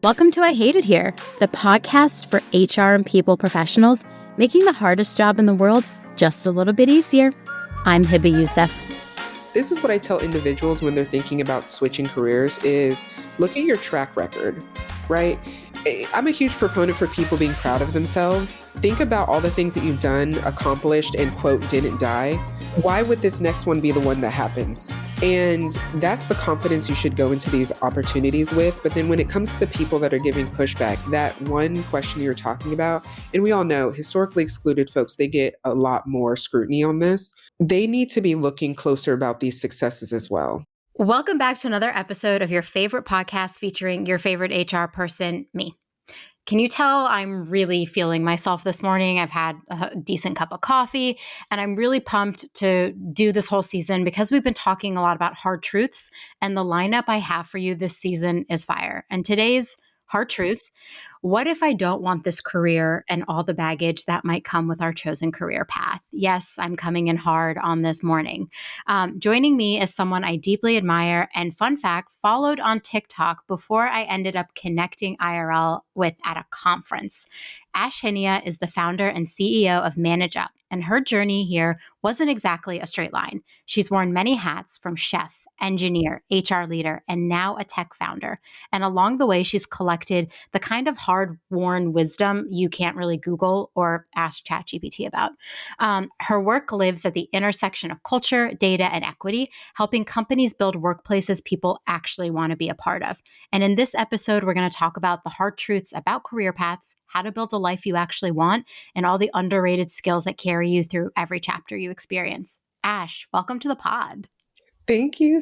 Welcome to I Hate It Here, the podcast for HR and people professionals, making the hardest job in the world just a little bit easier. I'm Hibba Youssef. This is what I tell individuals when they're thinking about switching careers is look at your track record, right? I'm a huge proponent for people being proud of themselves. Think about all the things that you've done, accomplished, and quote, didn't die. Why would this next one be the one that happens? And that's the confidence you should go into these opportunities with. But then when it comes to the people that are giving pushback, that one question you're talking about, and we all know historically excluded folks, they get a lot more scrutiny on this. They need to be looking closer about these successes as well. Welcome back to another episode of your favorite podcast featuring your favorite HR person, me. Can you tell I'm really feeling myself this morning? I've had a decent cup of coffee, and I'm really pumped to do this whole season because we've been talking a lot about hard truths, and the lineup I have for you this season is fire. And today's hard truth: what if I don't want this career and all the baggage that might come with our chosen career path? Yes, I'm coming in hard on this morning. Joining me is someone I deeply admire and, fun fact, followed on TikTok before I ended up connecting IRL with at a conference. Hynie is the founder and CEO of Manage Up, and her journey here wasn't exactly a straight line. She's worn many hats, from chef, engineer, HR leader, and now a tech founder. And along the way, she's collected the kind of hard-won wisdom you can't really Google or ask ChatGPT about. Her work lives at the intersection of culture, data, and equity, helping companies build workplaces people actually want to be a part of. And in this episode, we're going to talk about the hard truths about career paths, how to build a life you actually want, and all the underrated skills that carry you through every chapter you experience. Ash, welcome to the pod. Thank you.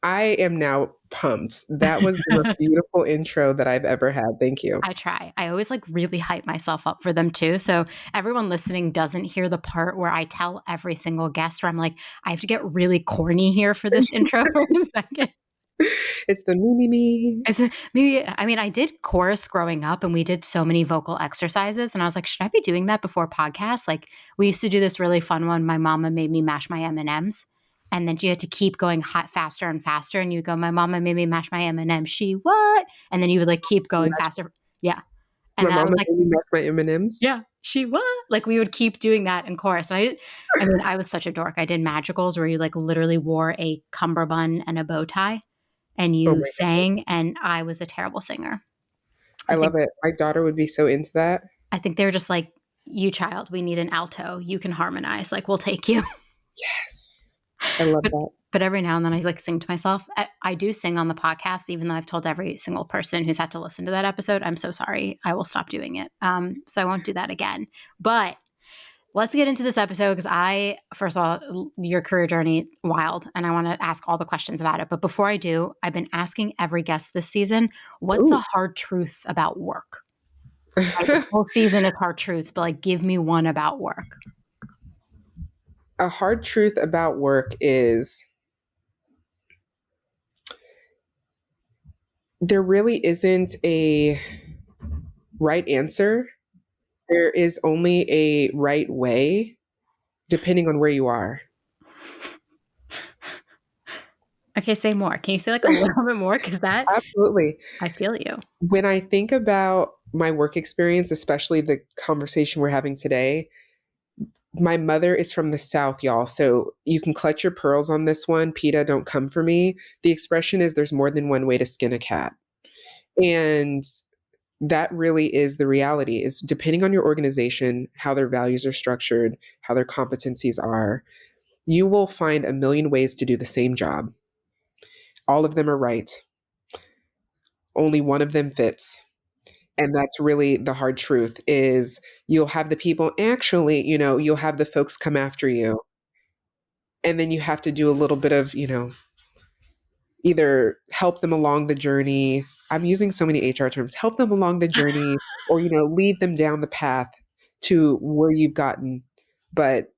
I am now pumped. That was the most beautiful intro that I've ever had. Thank you. I try. I always really hype myself up for them too. So everyone listening doesn't hear the part where I tell every single guest where I'm like, I have to get really corny here for this intro for a second. It's the me. I did chorus growing up, and we did so many vocal exercises, and I was like, should I be doing that before podcasts? Like, we used to do this really fun one. My mama made me mash my M&Ms, and then you had to keep going faster and faster, and you go, my mama made me mash my M&Ms. She what? And then you would keep going faster. Yeah. And My I was mama like, made me mash my M&Ms. yeah, she what? We would keep doing that in chorus. And I was such a dork. I did magicals where you literally wore a cummerbund and a bow tie and you sang, and I was a terrible singer. I love it. My daughter would be so into that. I think they were just like, you child, we need an alto. You can harmonize. We'll take you. Yes. I love that. But every now and then I sing to myself. I do sing on the podcast, even though I've told every single person who's had to listen to that episode, I'm so sorry. I will stop doing it. So I won't do that again. But let's get into this episode because first of all, your career journey, wild, and I want to ask all the questions about it. But before I do, I've been asking every guest this season, what's a hard truth about work? The whole season is hard truths, but give me one about work. A hard truth about work is there really isn't a right answer. There is only a right way, depending on where you are. Okay, say more. Can you say a little bit more? Because that Absolutely. I feel you. When I think about my work experience, especially the conversation we're having today, my mother is from the South, y'all. So you can clutch your pearls on this one. PETA, don't come for me. The expression is there's more than one way to skin a cat. And that really is the reality, is depending on your organization, how their values are structured, how their competencies are, you will find a million ways to do the same job. All of them are right. Only one of them fits. And that's really the hard truth, is you'll have the people, actually, you'll have the folks come after you. And then you have to do a little bit of, either help them along the journey. I'm using so many HR terms, help them along the journey, or, lead them down the path to where you've gotten. But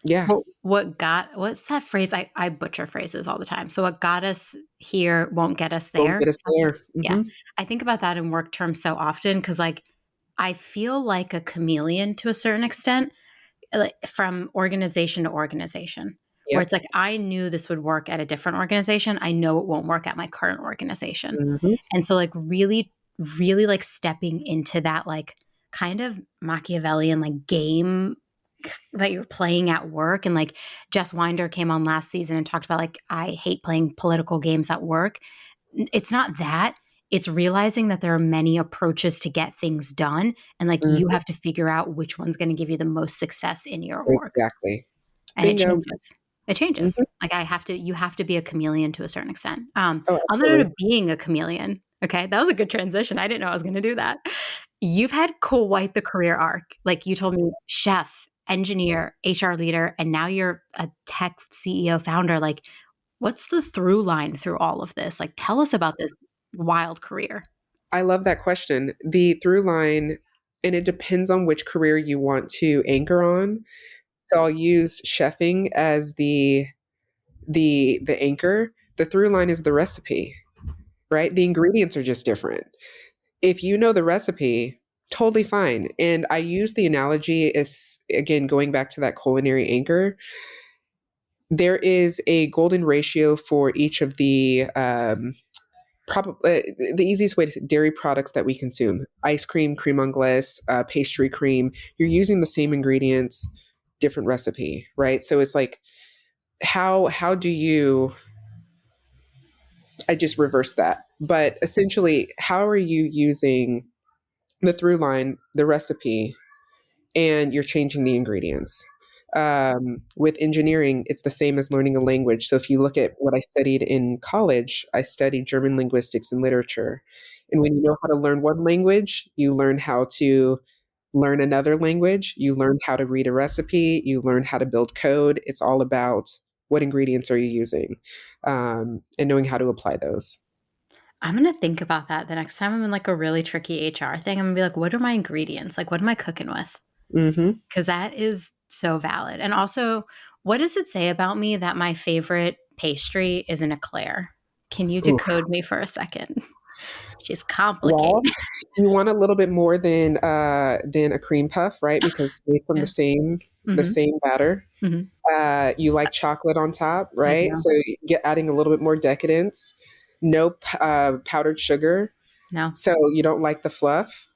yeah. What's that phrase? I butcher phrases all the time. So what got us here won't get us there. Won't get us there. Mm-hmm. Yeah. I think about that in work terms so often because I feel like a chameleon to a certain extent, from organization to organization. where Yep. it's like, I knew this would work at a different organization. I know it won't work at my current organization. Mhm. And so like really, really like stepping into that like kind of Machiavellian like game that you're playing at work. And like Jess Winder came on last season and talked about like, I hate playing political games at work. It's not that. It's realizing that there are many approaches to get things done. And like you Mhm. have to figure out which one's going to give you the most success in your org. Exactly. And it Bingo. changes. It changes. Mhm. Like you have to be a chameleon to a certain extent. Oh, On the note absolutely. of being a chameleon, okay, that was a good transition. I didn't know I was going to do that. You've had quite the career arc. Like you told me, chef, engineer, HR leader, and now you're a tech CEO founder. Like, what's the through line through all of this? Like, tell us about this wild career. I love that question. The through line, and it depends on which career you want to anchor on. So I'll use chefing as the anchor. The through line is the recipe, right? The ingredients are just different. If you know the recipe, totally fine. And I use the analogy as, again, going back to that culinary anchor, there is a golden ratio for each of the probably the easiest way to say dairy products that we consume: ice cream, cream anglaise, pastry cream. You're using the same ingredients, different recipe, right? So it's like, how do you, I just reverse that, but essentially, how are you using the through line, the recipe, and you're changing the ingredients? With engineering, it's the same as learning a language. So if you look at what I studied in college, I studied German linguistics and literature. And when you know how to learn one language, you learn how to learn another language, you learn how to read a recipe, you learn how to build code. It's all about what ingredients are you using, and knowing how to apply those. I'm gonna think about that the next time I'm in like a really tricky HR thing. I'm gonna be like, what are my ingredients? Like, what am I cooking with? Hmm. Because that is so valid. And also, what does it say about me that my favorite pastry is an eclair? Can you Oof. decode me for a second? She's complicated. Well, you want a little bit more than a cream puff, right? Because made from Yeah. the Hmm. same batter. Hmm. You like chocolate on top, I right? do. So you get adding a little bit more decadence. No powdered sugar, No. so you don't like the fluff,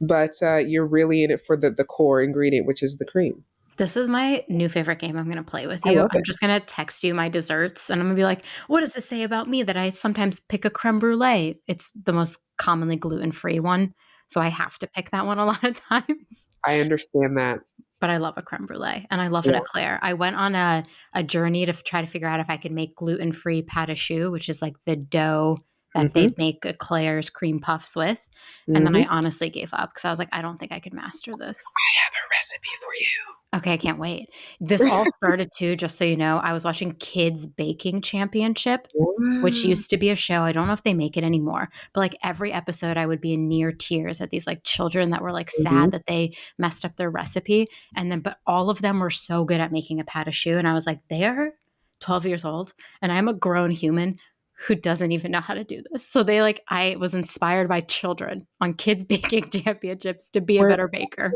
but you're really in it for the core ingredient, which is the cream. This is my new favorite game I'm going to play with I you. love I'm it. just going to text you my desserts and I'm going to be like, what does this say about me that I sometimes pick a creme brulee? It's the most commonly gluten free one. So I have to pick that one a lot of times. I understand that. But I love a creme brulee and I love an Yeah. eclair. I went on a journey to try to figure out if I could make gluten free pâte à choux, which is like the dough that they Hmm. make eclairs, cream puffs with. And then I Hmm. honestly gave up because I was like, I don't think I could master this. A recipe for Okay, I can't wait. This all started too, just so you know, I was watching Kids Baking Championship, which you. used to be a show. I don't know if they make it anymore, but like every episode I would be in near tears at these like children that were like Hmm. sad that they messed up their recipe. And then, but all of them were so good at making a pâte à choux. And I was like, they are 12 years old and I'm a grown human who doesn't even know how to do this. So they like, I was inspired by children on Kids Baking Championships to be a better baker.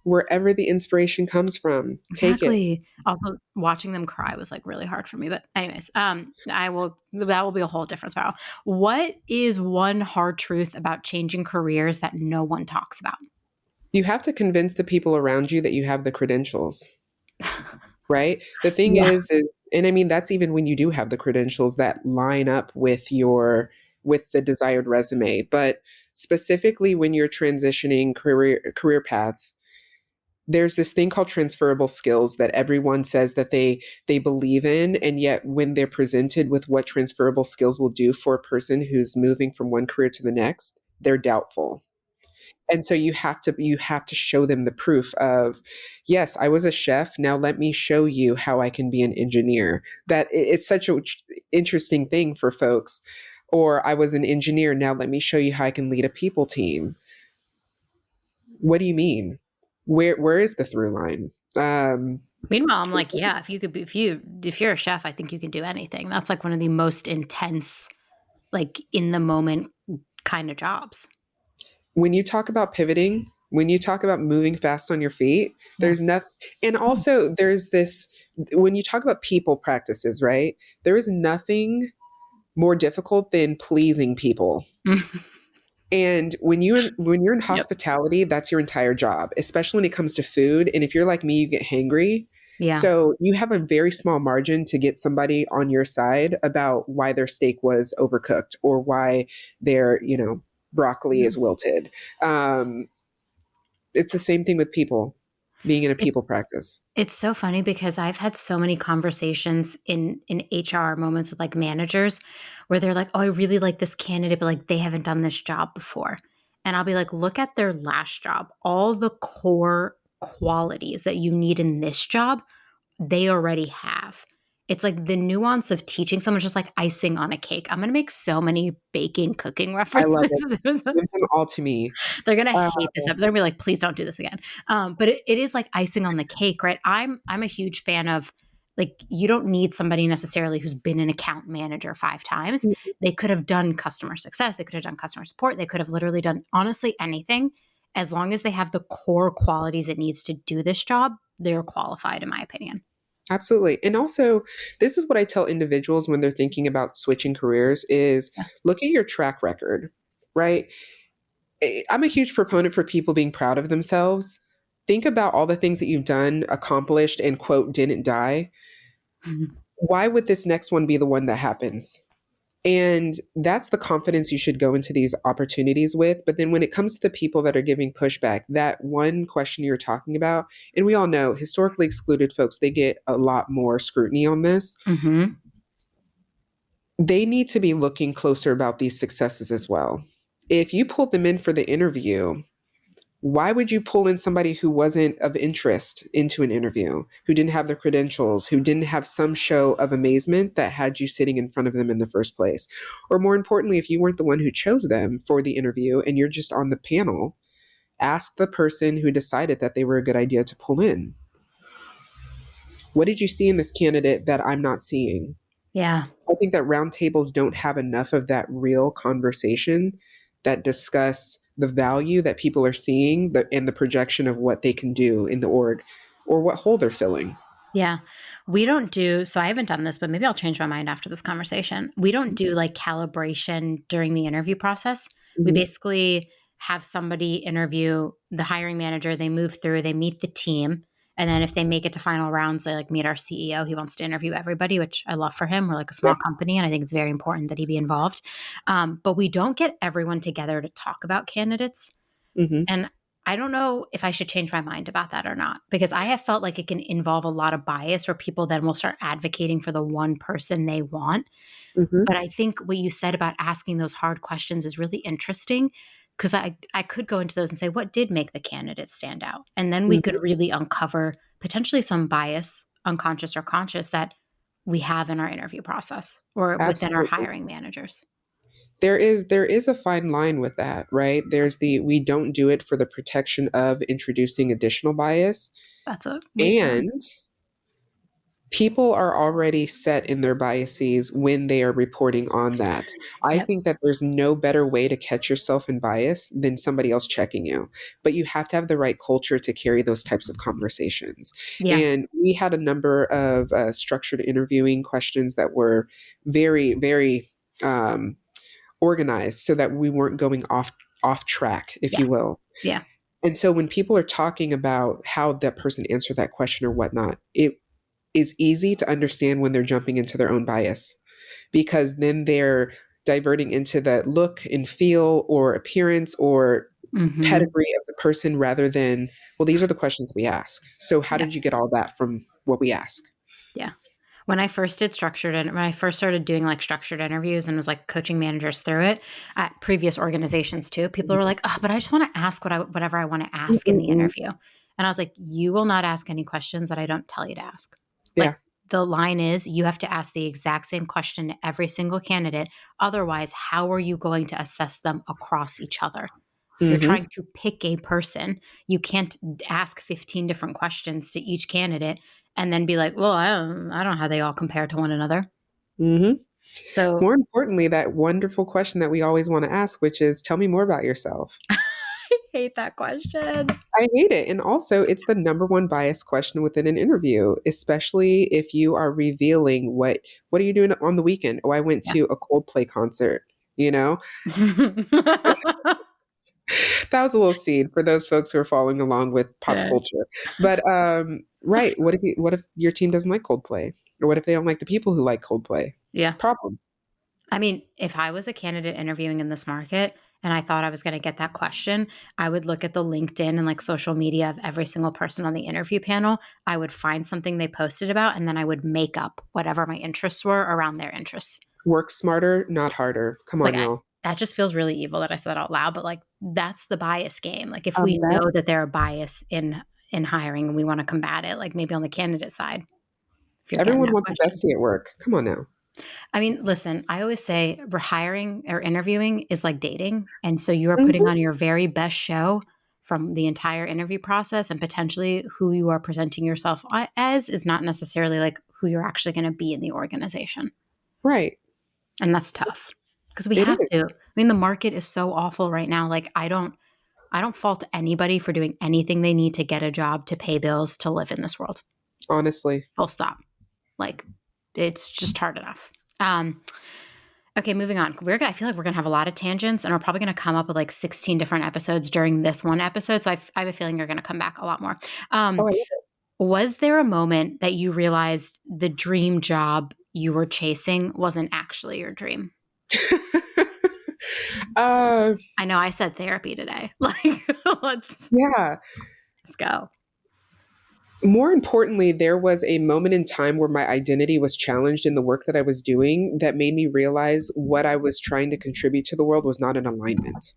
Wherever the inspiration comes from, take it. Exactly. Also, watching them cry was like really hard for me. But anyways, I will that will be a whole different spiral. What is one hard truth about changing careers that no one talks about? You have to convince the people around you that you have the credentials, right? The thing Yeah. is, and I mean, that's even when you do have the credentials that line up with with the desired resume. But specifically when you're transitioning career paths, there's this thing called transferable skills that everyone says that they believe in, and yet when they're presented with what transferable skills will do for a person who's moving from one career to the next, they're doubtful. And so you have to show them the proof of, yes, I was a chef, now let me show you how I can be an engineer. It's such a interesting thing for folks. Or I was an engineer, now let me show you how I can lead a people team. What do you mean? Where is the through line? um Meanwhile, I'm like, yeah, if you could be, if you're a chef, I think you can do anything. That's like one of the most intense, like in the moment kind of jobs. when you talk about pivoting, When you talk about moving fast on your feet, Yeah. there's nothing. And also, there's this, when you talk about people practices, right? There is nothing more difficult than pleasing people. And when you're in Yep. hospitality, that's your entire job, especially when it comes to food. And if you're like me, you get hangry. Yeah. So you have a very small margin to get somebody on your side about why their steak was overcooked or why their, broccoli Yeah. is wilted. Um, it's the same thing with people being in a It, people practice. it's so funny because I've had so many conversations in HR moments with like managers where they're like, "Oh, I really like this candidate, but like they haven't done this job before." And I'll be like, "Look at their last job. All the core qualities that you need in this job they already have." It's like the nuance of teaching someone just like icing on a cake. I'm gonna make so many baking, cooking I love references. it. Give them all to me. They're gonna Uh, hate this up. They're gonna be like, please don't do this again. But it is like icing on the cake, right? I'm a huge fan of like you don't need somebody necessarily who's been an account manager 5 times. They could have done customer success, they could have done customer support, they could have literally done honestly anything. As long as they have the core qualities it needs to do this job, they're qualified, in my opinion. Absolutely. And also, this is what I tell individuals when they're thinking about switching careers is Yeah. look at your track record, right? I'm a huge proponent for people being proud of themselves. Think about all the things that you've done, accomplished, and quote, didn't die. Mhm. Why would this next one be the one that happens? And that's the confidence you should go into these opportunities with. But then when it comes to the people that are giving pushback, that one question you're talking about, and we all know historically excluded folks, they get a lot more scrutiny on this. Mhm. They need to be looking closer about these successes as well. If you pulled them in for the interview, why would you pull in somebody who wasn't of interest into an interview, who didn't have the credentials, who didn't have some show of amazement that had you sitting in front of them in the first place? Or more importantly, if you weren't the one who chose them for the interview and you're just on the panel, ask the person who decided that they were a good idea to pull in. What did you see in this candidate that I'm not seeing? Yeah. I think that roundtables don't have enough of that real conversation that discuss the value that people are seeing and the projection of what they can do in the org or what hole they're filling. Yeah. We don't do so I haven't done this, but maybe I'll change my mind after this conversation. We don't do like calibration during the interview process. We Mhm. basically have somebody interview the hiring manager, they move through, they meet the team, and then if they make it to final rounds, they like meet our CEO. He wants to interview everybody, which I love for him. We're like a Yeah. small company, and I think it's very important that he be involved. But we don't get everyone together to talk about candidates. Mhm. And I don't know if I should change my mind about that or not, because I have felt like it can involve a lot of bias where people then will start advocating for the one person they want. Mhm. But I think what you said about asking those hard questions is really interesting because I could go into those and say, what did make the candidate stand out? And then we could Mhm. really uncover potentially some bias, unconscious or conscious, that we have in our interview process or within our Absolutely. hiring managers. There is a fine line with that, right? There's the we don't do it for the protection of introducing additional bias, That's a weird line. and people are already set in their biases when they are reporting on that. I Yep. think that there's no better way to catch yourself in bias than somebody else checking you. But you have to have the right culture to carry those types of conversations. Yeah. And we had a number of structured interviewing questions that were very, very organized so that we weren't going off track, if you Yes. will. Yeah. And so when people are talking about how that person answered that question or whatnot, it is easy to understand when they're jumping into their own bias because then they're diverting into the look and feel or appearance or Hmm. pedigree of the person rather than, well, these are the questions we ask. So how Yeah. did you get all that from what we ask? Yeah. When I first did structured and when I first started doing like structured interviews and was like coaching managers through it at previous organizations too, people were like, "Oh, but I just want to ask whatever I want to ask in the Mm-mm-mm. interview." And I was like, "You will not ask any questions that I don't tell you to ask." Like Yeah. the line is you have to ask the exact same question to every single candidate. Otherwise, how are you going to assess them across each other? If you're Mm-hmm. trying to pick a person, you can't ask 15 different questions to each candidate and then be like, well, I don't know how they all compare to one another. Mm-hmm. So, More importantly, that wonderful question that we always want to ask, which is tell me more about yourself. hate that question. I hate it. And also, it's the number one bias question within an interview, especially if you are revealing what are you doing on the weekend? Oh, I went Yeah. to a Coldplay concert, you know? That was a little seed for those folks who are following along with pop Yeah. culture. But right, what if your team doesn't like Coldplay? Or what if they don't like the people who like Coldplay? Yeah. Problem. I mean, if I was a candidate interviewing in this market and I thought I was going to get that question, I would look at the LinkedIn and like social media of every single person on the interview panel. I would find something they posted about, and then I would make up whatever my interests were around their interests. Work smarter, not harder. Come Like on, y'all. that just feels really evil that I said that out loud, but like that's the bias game. Like if we know that That's there are bias in hiring and we want to combat it, like maybe on the candidate side, if you're getting everyone that wants a question. bestie at work. Come on now. I mean, listen, I always say hiring or interviewing is like dating. And so you are putting Mhm. on your very best show from the entire interview process, and potentially who you are presenting yourself as is not necessarily like who you're actually going to be in the organization. Right. And that's tough because we It have is, to. I mean, the market is so awful right now. Like I don't fault anybody for doing anything they need to get a job, to pay bills, to live in this world. honestly. Full stop. Like it's just hard enough. Um, okay, moving on. I feel like we're gonna have a lot of tangents, and we're probably gonna come up with like 16 different episodes during this one episode. So I have a feeling you're gonna come back a lot more. Oh, I Was there a moment that you realized the dream job you were chasing wasn't actually your dream? love it. uh, I know I said therapy today. Like yeah. let's go. More importantly, there was a moment in time where my identity was challenged in the work that I was doing that made me realize what I was trying to contribute to the world was not in alignment.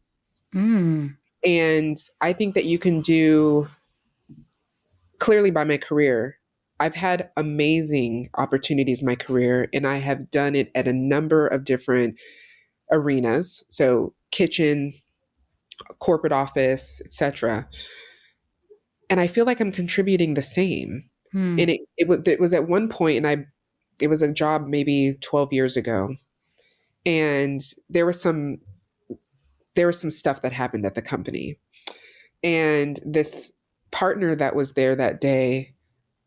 Mm, And I think that you can do clearly by my career. I've had amazing opportunities in my career, and I have done it at a number of different arenas. So, kitchen, corporate office, etc. And I feel like I'm contributing the same. hmm, And it was at one point, and it was a job maybe 12 years ago, and there was some stuff that happened at the company, and this partner that was there that day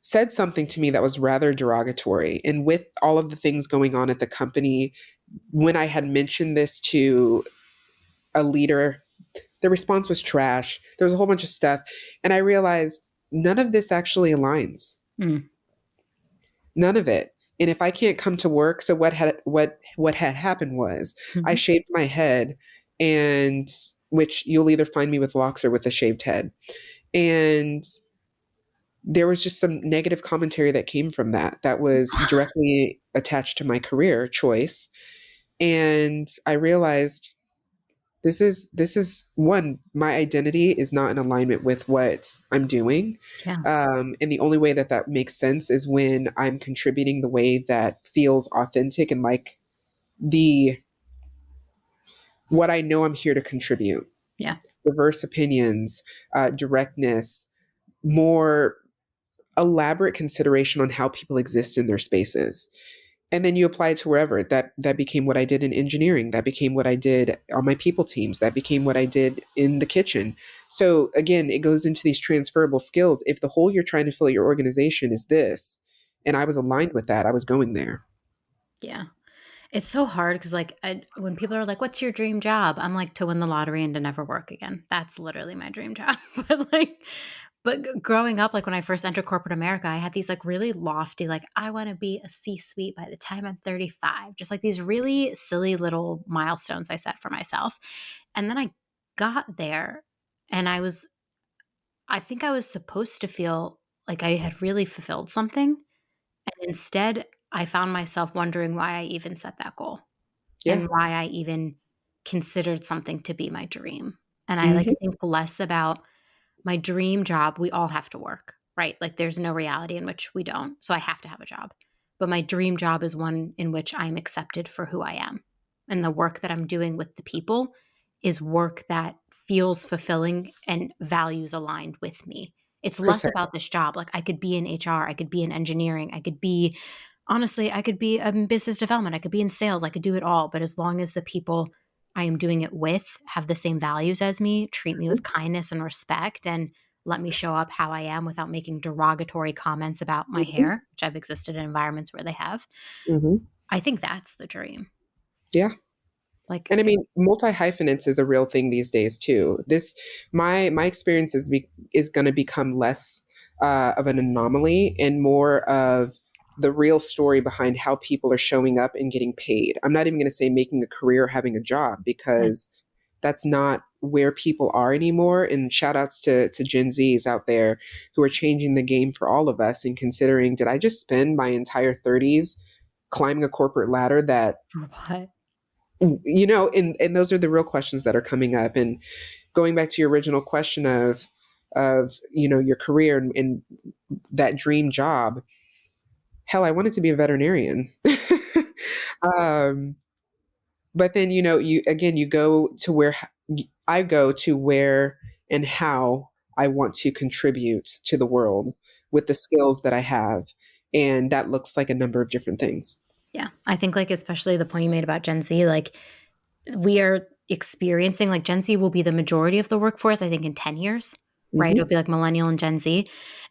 said something to me that was rather derogatory. And with all of the things going on at the company, when I had mentioned this to a leader, the response was trash. There was a whole bunch of stuff, and I realized none of this actually aligns. mm, None of it. And if I can't come to work, so what had happened was I mhm. shaved my head, and which you'll either find me with locks or with a shaved head. And there was just some negative commentary that came from that was directly attached to my career choice. And I realized this is one, my identity is not in alignment with what I'm doing. Yeah, And the only way that that makes sense is when I'm contributing the way that feels authentic and like the what I know I'm here to contribute. yeah, Diverse opinions, directness, more elaborate consideration on how people exist in their spaces. And then you apply it to wherever. That became what I did in engineering. That became what I did on my people teams. That became what I did in the kitchen. So again, it goes into these transferable skills. If the hole you're trying to fill at your organization is this, and I was aligned with that, I was going there. yeah. It's so hard because, like, when people are like, "What's your dream job?" I'm like, to win the lottery and to never work again. That's literally my dream job. But growing up, like when I first entered corporate America, I had these like really lofty, like, I want to be a C-suite by the time I'm 35. Just like these really silly little milestones I set for myself. And then I got there, and I think I was supposed to feel like I had really fulfilled something. And instead, I found myself wondering why I even set that goal Yeah. and why I even considered something to be my dream. And I like Hmm. think less about my dream job. We all have to work, right? Like there's no reality in which we don't. So I have to have a job. But my dream job is one in which I'm accepted for who I am. And the work that I'm doing with the people is work that feels fulfilling and values aligned with me. It's less Percent. about this job. Like I could be in HR, I could be in engineering, I could be honestly, I could be in business development, I could be in sales, I could do it all. But as long as the people I am doing it with have the same values as me, treat me with Mhm. kindness and respect, and let me show up how I am without making derogatory comments about my Mhm. hair, which I've existed in environments where they have. Mhm. I think that's the dream. Yeah. Like, And I mean, multi-hyphenates is a real thing these days too. This my experience is going to become less of an anomaly and more of the real story behind how people are showing up and getting paid. I'm not even going to say making a career or having a job yeah, because that's not where people are anymore. And shout outs to Gen Zs out there who are changing the game for all of us and considering, did I just spend my entire 30s climbing a corporate ladder that for what? and those are the real questions that are coming up. And going back to your original question of your career and that dream job, hell, I wanted to be a veterinarian. um, but then you go to where I go to where and how I want to contribute to the world with the skills that I have, and that looks like a number of different things. Yeah. I think, like, especially the point you made about Gen Z, like, we are experiencing, like, Gen Z will be the majority of the workforce, I think, in 10 years, right? It'll Hmm. be like millennial and Gen Z.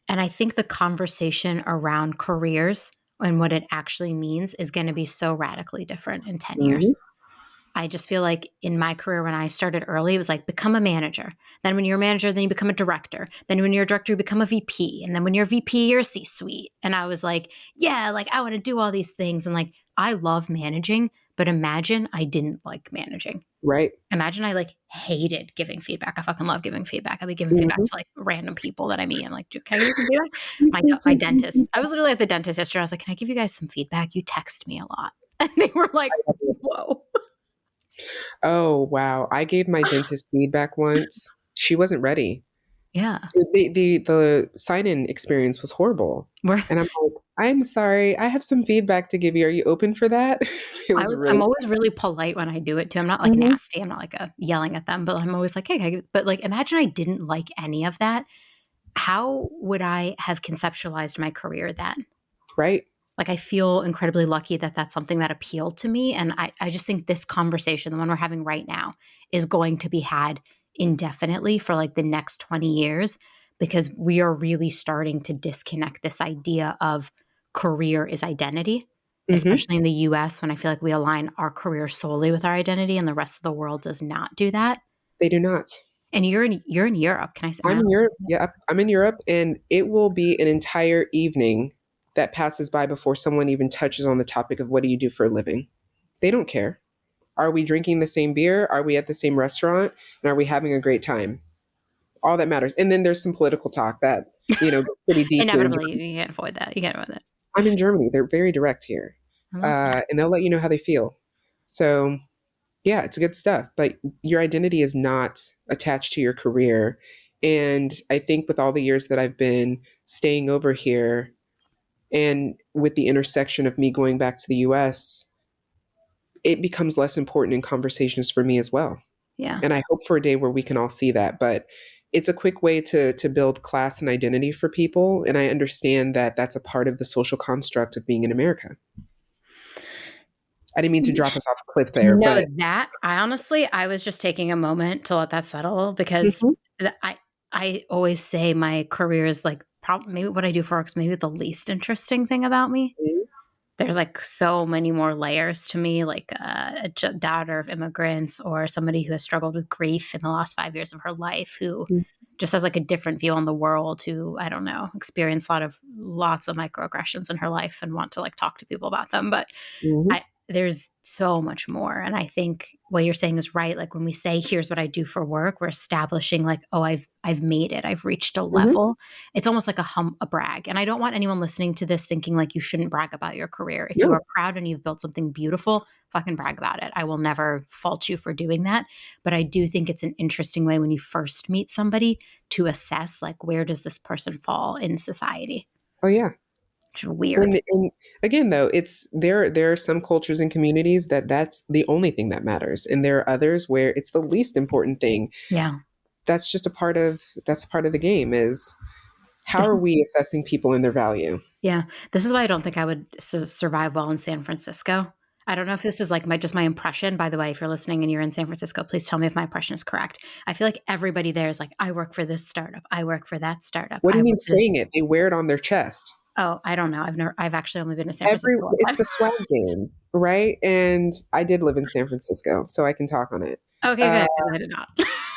And I think the conversation around careers and what it actually means is going to be so radically different in 10 Hmm. years. I just feel like in my career, when I started early, it was like become a manager. Then when you're a manager, then you become a director. Then when you're a director, you become a VP. And then when you're a VP, you're a C suite. And I was like, yeah, like I want to do all these things. And like, I love managing, but imagine I didn't like managing. Right. Imagine I like hated giving feedback. I fucking love giving feedback. I'd be giving feedback Hmm. to like random people that I meet. I'm like, can I give you some feedback? Please, My please, my please, please, dentist. please. I was literally at the dentist yesterday. I was like, can I give you guys some feedback? You text me a lot. And they were like, whoa. Oh, wow. I gave my dentist feedback once. She wasn't ready. Yeah. The sign-in experience was horrible. We're And I'm like, I'm sorry, I have some feedback to give you. Are you open for that? It was I'm really always really polite when I do it too. I'm not like Mhm. nasty. I'm not like yelling at them, but I'm always like, hey, but like, imagine I didn't like any of that. How would I have conceptualized my career then? Right. Like, I feel incredibly lucky that that's something that appealed to me. And I just think this conversation, the one we're having right now, is going to be had indefinitely for like the next 20 years because we are really starting to disconnect this idea of career is identity, Mhm. especially in the US when I feel like we align our career solely with our identity and the rest of the world does not do that. They do not. And you're in Europe. Can I say, am I I'm in allowed to Europe. say that? Yeah, I'm in Europe, and it will be an entire evening that passes by before someone even touches on the topic of what do you do for a living. They don't care. Are we drinking the same beer? Are we at the same restaurant? And are we having a great time? All that matters. And then there's some political talk that, gets pretty deep here in Inevitably, Germany. you can't avoid that. You can't avoid that. I'm in Germany. They're very direct here. I love that. And they'll let you know how they feel. So, yeah, it's good stuff. But your identity is not attached to your career. And I think with all the years that I've been staying over here and with the intersection of me going back to the US, it becomes less important in conversations for me as well. Yeah. And I hope for a day where we can all see that. But it's a quick way to build class and identity for people. And I understand that that's a part of the social construct of being in America. I didn't mean to drop us off a cliff there, No, but that I was just taking a moment to let that settle because Mhm. th I always say my career is, like, maybe what I do for work is maybe the least interesting thing about me. Mhm. There's, like, so many more layers to me, like, daughter of immigrants or somebody who has struggled with grief in the last 5 years of her life, who just has, like, a different view on the world, who, I don't know, experienced lots of microaggressions in her life and want to, like, talk to people about them, but Mhm. there's so much more. And I think what you're saying is right. Like when we say, here's what I do for work, we're establishing like, oh, I've made it. I've reached a Mhm. level. It's almost like a brag. And I don't want anyone listening to this thinking like you shouldn't brag about your career. If you No. are proud and you've built something beautiful, fucking brag about it. I will never fault you for doing that. But I do think it's an interesting way when you first meet somebody to assess like, where does this person fall in society? Oh, yeah. Which is weird. And again, though, it's there are some cultures and communities that that's the only thing that matters, and there are others where it's the least important thing. Yeah. That's just that's part of the game is how This are we assessing people and their value? Yeah, this is why I don't think I would survive well in San Francisco I don't know if this is like my impression. By the way, if you're listening and you're in San Francisco, please tell me if my impression is correct. I feel like everybody there is like, I work for this startup. I work for that startup. What do I you mean work for this. saying it? They wear it on their chest. Oh, I don't know. I've actually only been to San Francisco one It's time. the swag game, right? And I did live in San Francisco, so I can talk on it. Okay, Uh, good. 'Cause I did not.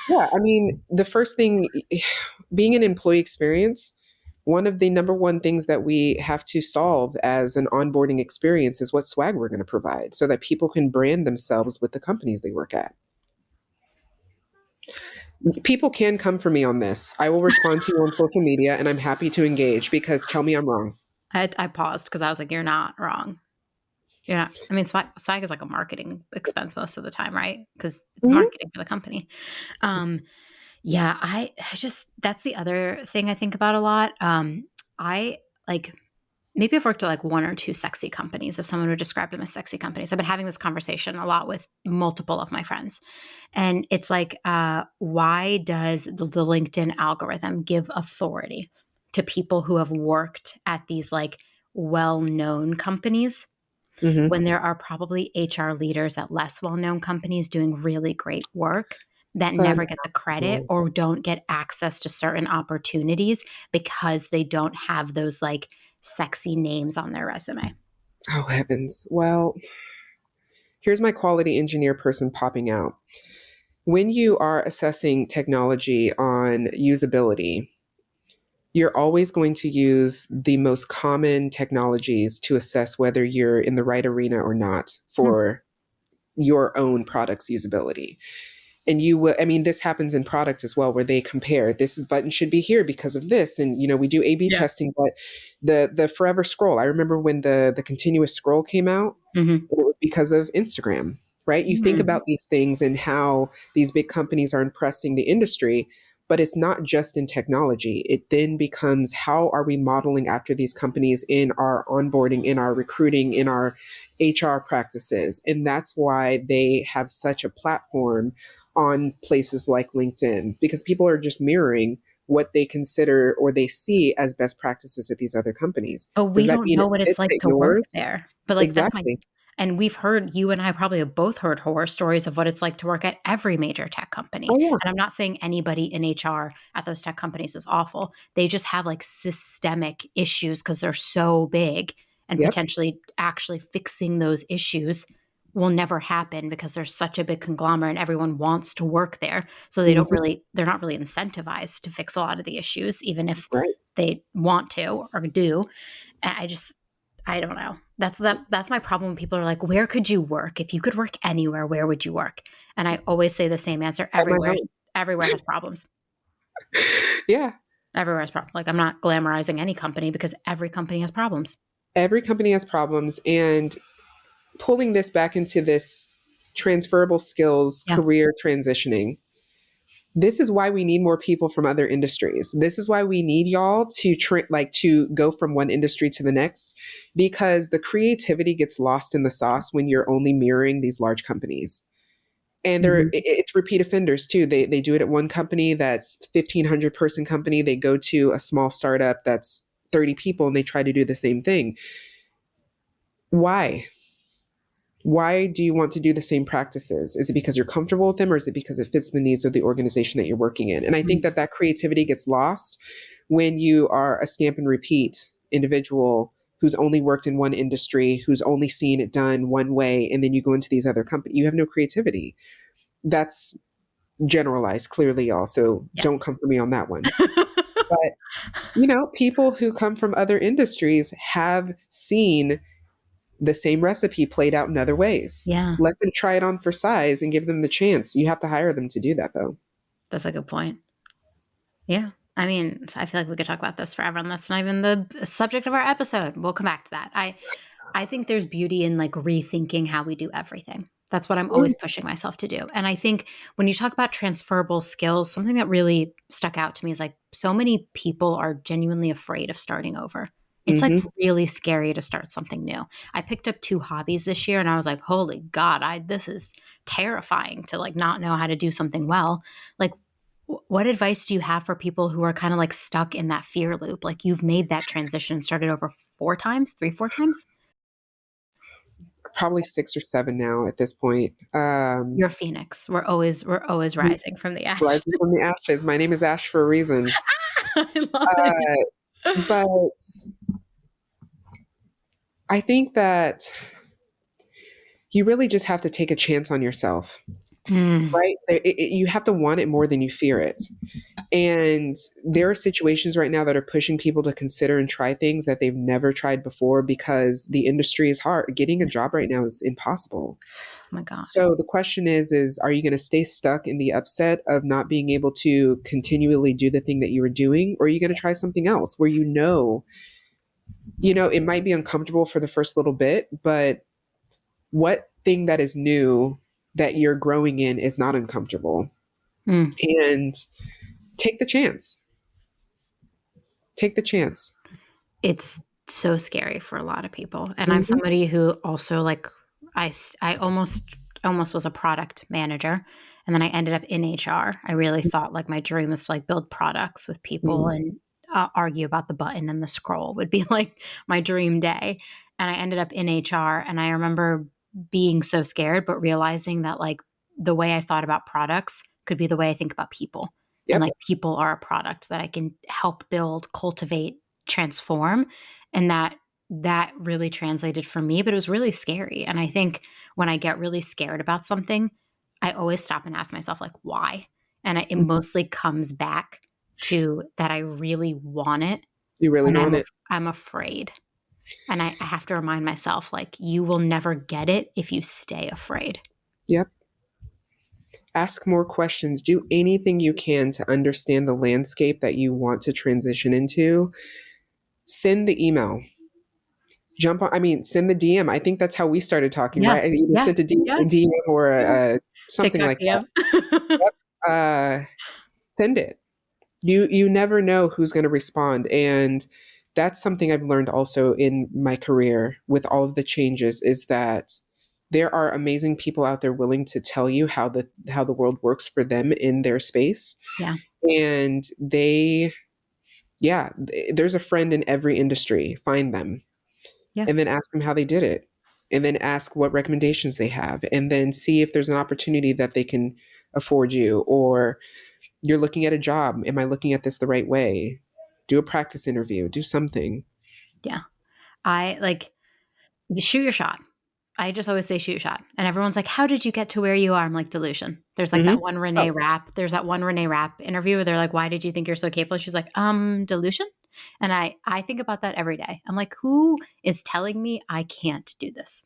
yeah, I mean, the first thing, being an employee experience, one of the number one things that we have to solve as an onboarding experience is what swag we're going to provide so that people can brand themselves with the companies they work at. People can come for me on this. I will respond to you on social media and I'm happy to engage because tell me I'm wrong. I paused because I was like, you're not wrong. You're not. I mean, swag is like a marketing expense most of the time, right? Because it's Mhm. marketing for the company. Um, yeah, I just that's the other thing I think about a lot. I like maybe I've worked at like one or two sexy companies. If someone would describe them as sexy companies, I've been having this conversation a lot with multiple of my friends, and it's like, why does the LinkedIn algorithm give authority to people who have worked at these like well-known companies Mhm. when there are probably HR leaders at less well-known companies doing really great work that never get the credit Phenomenal. or don't get access to certain opportunities because they don't have those like sexy names on their resume. Oh, heavens. Well, here's my quality engineer person popping out. When you are assessing technology on usability, you're always going to use the most common technologies to assess whether you're in the right arena or not Hmm. for your own product's usability. And you will, I mean, this happens in product as well, where they compare this button should be here because of this. And, we do A B Yeah. testing, but the forever scroll, I remember when the continuous scroll came out, Hmm. and it was because of Instagram, right? You think Hmm. about these things and how these big companies are impressing the industry, but it's not just in technology. It then becomes how are we modeling after these companies in our onboarding, in our recruiting, in our HR practices. And that's why they have such a platform on places like LinkedIn, because people are just mirroring what they consider or they see as best practices at these other companies. But Does we that don't mean know it what it's fits like at to work yours? there. But like that's my Exactly. and we've heard you and I probably have both heard horror stories of what it's like to work at every major tech company. Oh, yeah. And I'm not saying anybody in HR at those tech companies is awful. They just have like systemic issues because they're so big and Yep. potentially actually fixing those issues will never happen because there's such a big conglomerate and everyone wants to work there. So Mhm. they're not really incentivized to fix a lot of the issues, even if Right. they want to or do. And I don't know. That's my problem when people are like, where could you work? If you could work anywhere, where would you work? And I always say the same answer, At my everywhere. home. Everywhere has problems. Yeah. Everywhere has problems. Like I'm not glamorizing any company because every company has problems. Every company has problems. And pulling this back into this transferable skills Yeah. career transitioning, this is why we need more people from other industries. This is why we need y'all to to go from one industry to the next, because the creativity gets lost in the sauce when you're only mirroring these large companies. And Mhm. it's repeat offenders too. They do it at one company that's 1,500 person company. They go to a small startup that's 30 people and they try to do the same thing. Why? Why do you want to do the same practices? Is it because you're comfortable with them, or is it because it fits the needs of the organization that you're working in? And I think Mm. that creativity gets lost when you are a stamp and repeat individual who's only worked in one industry, who's only seen it done one way, and then you go into these other companies. You have no creativity. That's generalized, clearly, y'all. So Yeah. don't come for me on that one. But people who come from other industries have seen the same recipe played out in other ways. Yeah. Let them try it on for size and give them the chance. You have to hire them to do that, though. That's a good point. Yeah. I mean, I feel like we could talk about this forever, and that's not even the subject of our episode. We'll come back to that. I think there's beauty in like rethinking how we do everything. That's what I'm always pushing myself to do. And I think when you talk about transferable skills, something that really stuck out to me is like so many people are genuinely afraid of starting over. It's like Mm-hmm. really scary to start something new. I picked up two hobbies this year and I was like, holy God, this is terrifying to like not know how to do something well. Like what advice do you have for people who are kind of like stuck in that fear loop? Like you've made that transition, started over 4 times, 3, 4 times? probably 6 or 7 now at this point. You're a phoenix. We're always rising from the ash. Rising from the ashes. My name is Ash for a reason. I love it. Uh, but I think that you really just have to take a chance on yourself, Mm, right? You have to want it more than you fear it. And there are situations right now that are pushing people to consider and try things that they've never tried before because the industry is hard. Getting a job right now is impossible. oh my God. So the question is are you going to stay stuck in the upset of not being able to continually do the thing that you were doing, or are you going to try something else where it might be uncomfortable for the first little bit, but what thing that is new that you're growing in is not uncomfortable? Mm. And take the chance. Take the chance. It's so scary for a lot of people. And I'm Mhm. somebody who also like I almost was a product manager, and then I ended up in HR. I really thought like my dream was to like build products with people Mhm. and argue about the button and the scroll would be like my dream day. And I ended up in HR, and I remember being so scared but realizing that like the way I thought about products could be the way I think about people. And Yep. like people are a product that I can help build, cultivate, transform, and that really translated for me, but it was really scary. And I think when I get really scared about something, I always stop and ask myself like why, and it Mhm. mostly comes back to that I really want it, You really and want it. I'm afraid, and I have to remind myself like you will never get it if you stay afraid. Yep. Ask more questions. Do anything you can to understand the landscape that you want to transition into. Send the email. Send the DM. I think that's how we started talking, Yes, right? I either yes, sent a yes. DM or Yeah. something TikTok like that. DM. Uh, Send it. You never know who's going to respond, and that's something I've learned also in my career with all of the changes is that there are amazing people out there willing to tell you how the world works for them in their space, Yeah, and there's a friend in every industry. Find them yeah, and then ask them how they did it, and then ask what recommendations they have, and then see if there's an opportunity that they can afford you, or you're looking at a job. Am I looking at this the right way? Do a practice interview, do something. yeah. I like shoot your shot. I just always say shoot your shot. And everyone's like, how did you get to where you are? I'm like, delusion. There's like Hmm. that one Oh, Renee Rapp. There's that one Renee Rapp interview where they're like, why did you think you're so capable? She's like, delusion. And I think about that every day. I'm like, who is telling me I can't do this?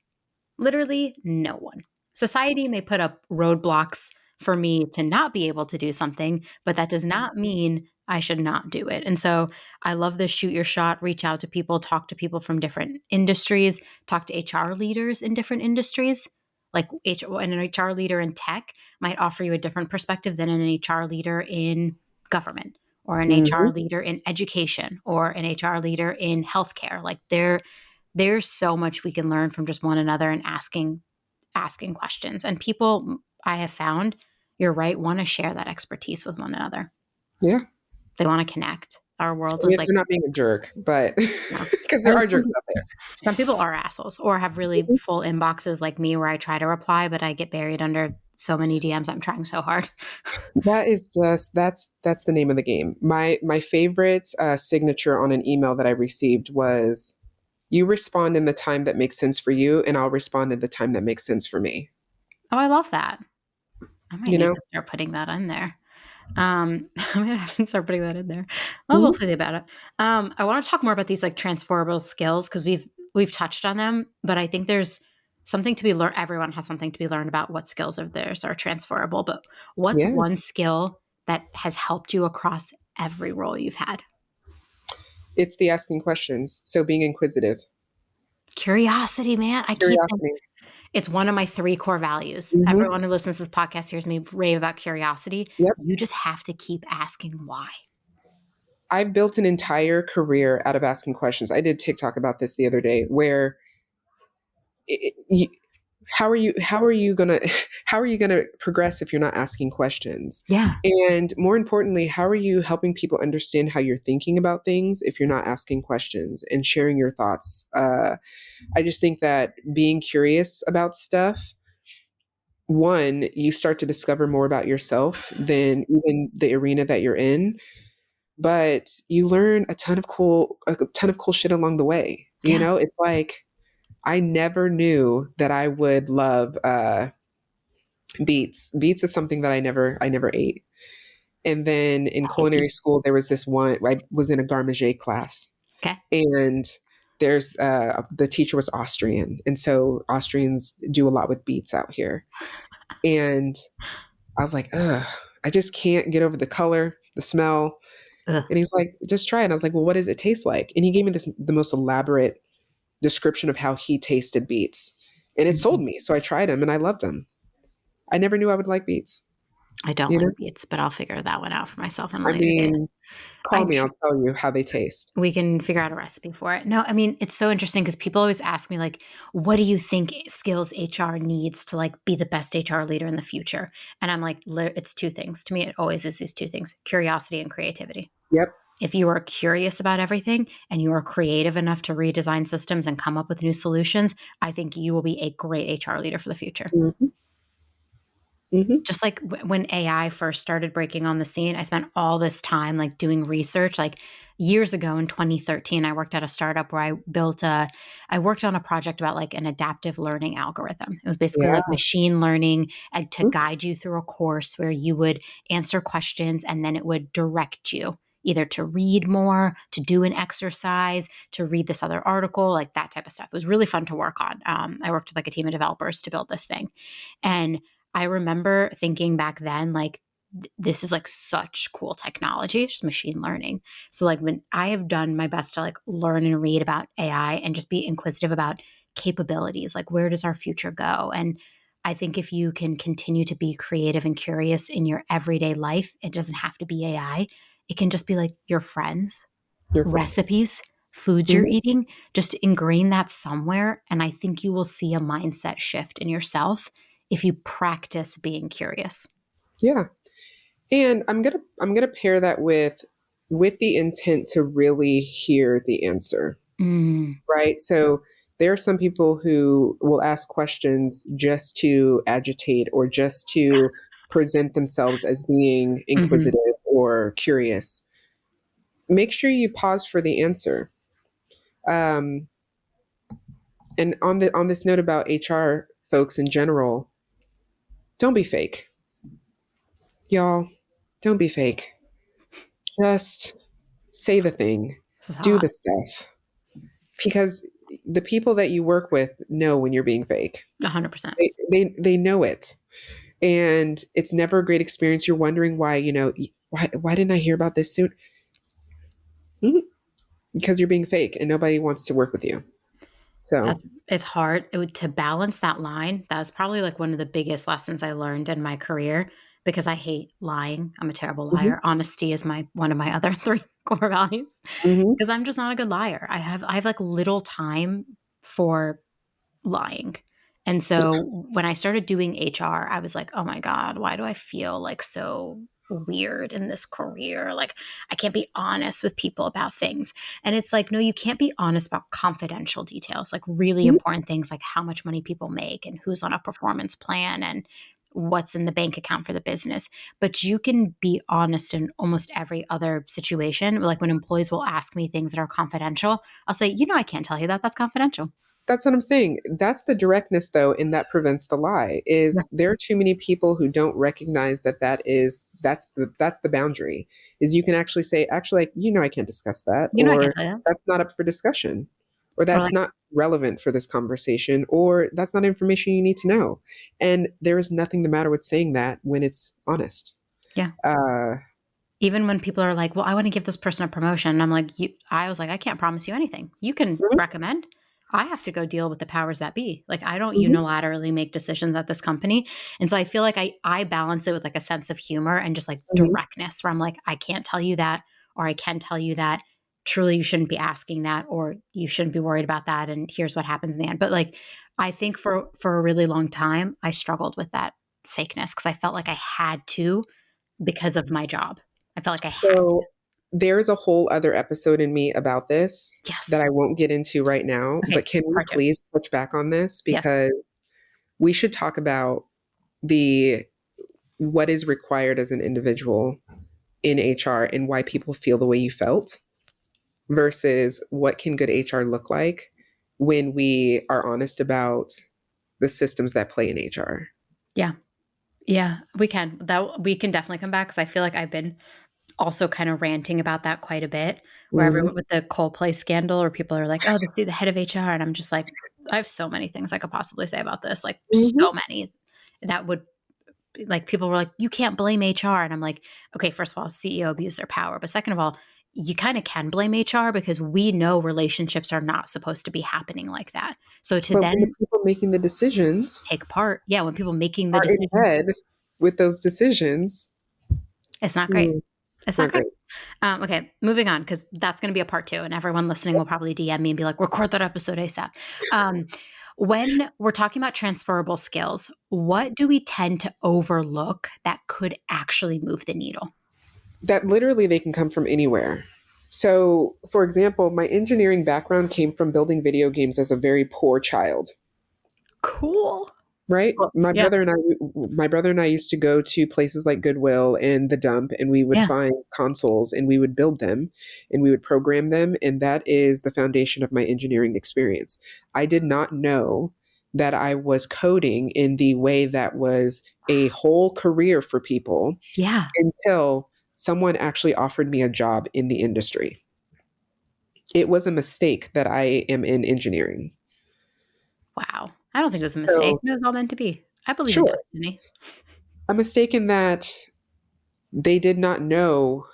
Literally no one. Society may put up roadblocks for me to not be able to do something, but that does not mean I should not do it. And so I love this shoot your shot, reach out to people, talk to people from different industries, talk to HR leaders in different industries. Like an HR leader in tech might offer you a different perspective than an HR leader in government or an HR mhm. leader in education or an HR leader in healthcare. Like there's so much we can learn from just one another and asking questions. And people I have found, you're right, want to share that expertise with one another. Yeah. They want to connect. Our world is If like, they're not being a jerk, but no. because I there mean, are jerks out there. some people are assholes or have really Mhm. full inboxes like me where I try to reply, but I get buried under so many DMs. I'm trying so hard. That's the name of the game. My favorite signature on an email that I received was, you respond in the time that makes sense for you, and I'll respond in the time that makes sense for me. Oh, I love that. I might You need know? to start putting that in there. I'm gonna have to start putting that in there. Well, we'll Mhm. see about it. I want to talk more about these like transferable skills because we've touched on them, but I think there's something to be learned. Everyone has something to be learned about what skills of theirs are transferable. But what's Yeah. one skill that has helped you across every role you've had? It's the asking questions. So being inquisitive, Curiosity, man. I keep curiosity. it's one of my three core values. Hmm. Everyone who listens to this podcast hears me rave about curiosity. Yep. You just have to keep asking why. I've built an entire career out of asking questions. I did TikTok about this the other day, where how are you gonna progress if you're not asking questions? Yeah. And more importantly, how are you helping people understand how you're thinking about things if you're not asking questions and sharing your thoughts? I just think that being curious about stuff, one, you start to discover more about yourself than even the arena that you're in, but you learn a ton of cool shit along the way. You Yeah. know, it's like I never knew that I would love beets. Beets is something that I never ate. And then in I hate culinary beets. school, there was this one. I was in a garde manger class, Okay. and there's the teacher was Austrian, and so Austrians do a lot with beets out here. And I was like, ugh, I just can't get over the color, the smell. Ugh, And he's like, just try it. And I was like, well, what does it taste like? And he gave me the most elaborate description of how he tasted beets, and it sold mhm. me. So I tried them, and I loved them. I never knew I would like beets. I don't You like know, beets, but I'll figure that one out for myself on a I later date. mean, call I'm me, sure I'll tell you how they taste. we can figure out a recipe for it. No, I mean, it's so interesting because people always ask me, like, what do you think skills HR needs to like be the best HR leader in the future? And I'm like, it's two things. To me, it always is these two things: curiosity and creativity. Yep. If you are curious about everything and you are creative enough to redesign systems and come up with new solutions, I think you will be a great HR leader for the future. Hmm. Hmm. Just like when AI first started breaking on the scene, I spent all this time like doing research. Like years ago in 2013, I worked at a startup where I worked on a project about like an adaptive learning algorithm. It was basically Yeah. like machine learning to guide you through a course where you would answer questions and then it would direct you either to read more, to do an exercise, to read this other article, like that type of stuff. It was really fun to work on. I worked with like a team of developers to build this thing. And I remember thinking back then, like, this is like such cool technology. It's just machine learning. So, like, when I have done my best to like learn and read about AI and just be inquisitive about capabilities, like, where does our future go? And I think if you can continue to be creative and curious in your everyday life, it doesn't have to be AI. It can just be like your friends, You're fine. recipes, foods you're Mhm. eating, just ingrain that somewhere. And I think you will see a mindset shift in yourself if you practice being curious. Yeah. And I'm gonna pair that with the intent to really hear the answer, Mm, right? So there are some people who will ask questions just to agitate or just to present themselves as being hmm. inquisitive or curious. Make sure you pause for the answer. Um, and on this note about HR folks in general, don't be fake, y'all. Don't be fake. Just say the thing, This is do hot. the stuff, because the people that you work with know when you're being fake. 100%. They know it, and it's never a great experience. You're wondering why, why didn't I hear about this soon? Mhm. Because you're being fake, and nobody wants to work with you. So, That's it's hard. To balance that line. That was probably like one of the biggest lessons I learned in my career because I hate lying. I'm a terrible mhm, liar. Honesty is my one of my other three core values mhm, because I'm just not a good liar. I have like little time for lying. And so when I started doing HR, I was like, oh my God, why do I feel like so weird in this career? Like, I can't be honest with people about things. And it's like, no, you can't be honest about confidential details, like really mhm. important things like how much money people make and who's on a performance plan and what's in the bank account for the business. But you can be honest in almost every other situation. Like when employees will ask me things that are confidential, I'll say, I can't tell you that. That's confidential. That's what I'm saying. That's the directness, though, and that prevents the lie. Yeah. Is there are too many people who don't recognize that's the boundary. Is you can actually say, actually, like, I can't discuss that, I can't or tell you that. that's not up for discussion, or Or that's like, not relevant for this conversation, or that's not information you need to know. And there is nothing the matter with saying that when it's honest. yeah. Uh, Even when people are like, "Well, I want to give this person a promotion." And I'm like, I was like, "I can't promise you anything. You can mhm, recommend. I have to go deal with the powers that be. Like, I don't mhm, unilaterally make decisions at this company." And so I feel like I balance it with like a sense of humor and just like mhm. directness where I'm like, "I can't tell you that or I can tell you that. truly you shouldn't be asking that, or you shouldn't be worried about that. And here's what happens in the end. But like, I think for a really long time, I struggled with that fakeness because I felt like I had to because of my job. I felt like I had to. So there's a whole other episode in me about this that Yes. I won't get into right now, Okay. but can we Part two. please touch back on this? Yes. Because we should talk about the what is required as an individual in HR and why people feel the way you felt versus what can good HR look like when we are honest about the systems that play in HR. Yeah. Yeah. We can definitely come back because I feel like I've been also kind of ranting about that quite a bit, where Mhm. everyone with the Coldplay scandal, where people are like, "Oh, this dude, the head of HR," and I'm just like, I have so many things I could possibly say about this, like Mhm. so many that would like people were like, "You can't blame HR," and I'm like, okay, first of all, CEO abused their power, but second of all, you kind of can blame HR because we know relationships are not supposed to be happening like that. So to But when the then people making the decisions take part, yeah, when people making the are in decisions, bed with those decisions, it's not great. mm, It's not not great. great. Okay, moving on because that's going to be a part two, and everyone listening will probably DM me and be like, "Record that episode ASAP." Um, when we're talking about transferable skills, what do we tend to overlook that could actually move the needle? That literally they can come from anywhere. So, for example, my engineering background came from building video games as a very poor child. Cool. Right? Cool. Yeah. My brother and I used to go to places like Goodwill and the Dump, and we would Yeah. find consoles and we would build them and we would program them, and that is the foundation of my engineering experience. I did not know that I was coding in the way that was a whole career for people Yeah. until someone actually offered me a job in the industry. It was a mistake that I am in engineering. Wow. I don't think it was a mistake. So, It was all meant to be. I believe in sure, destiny. a mistake in that they did not know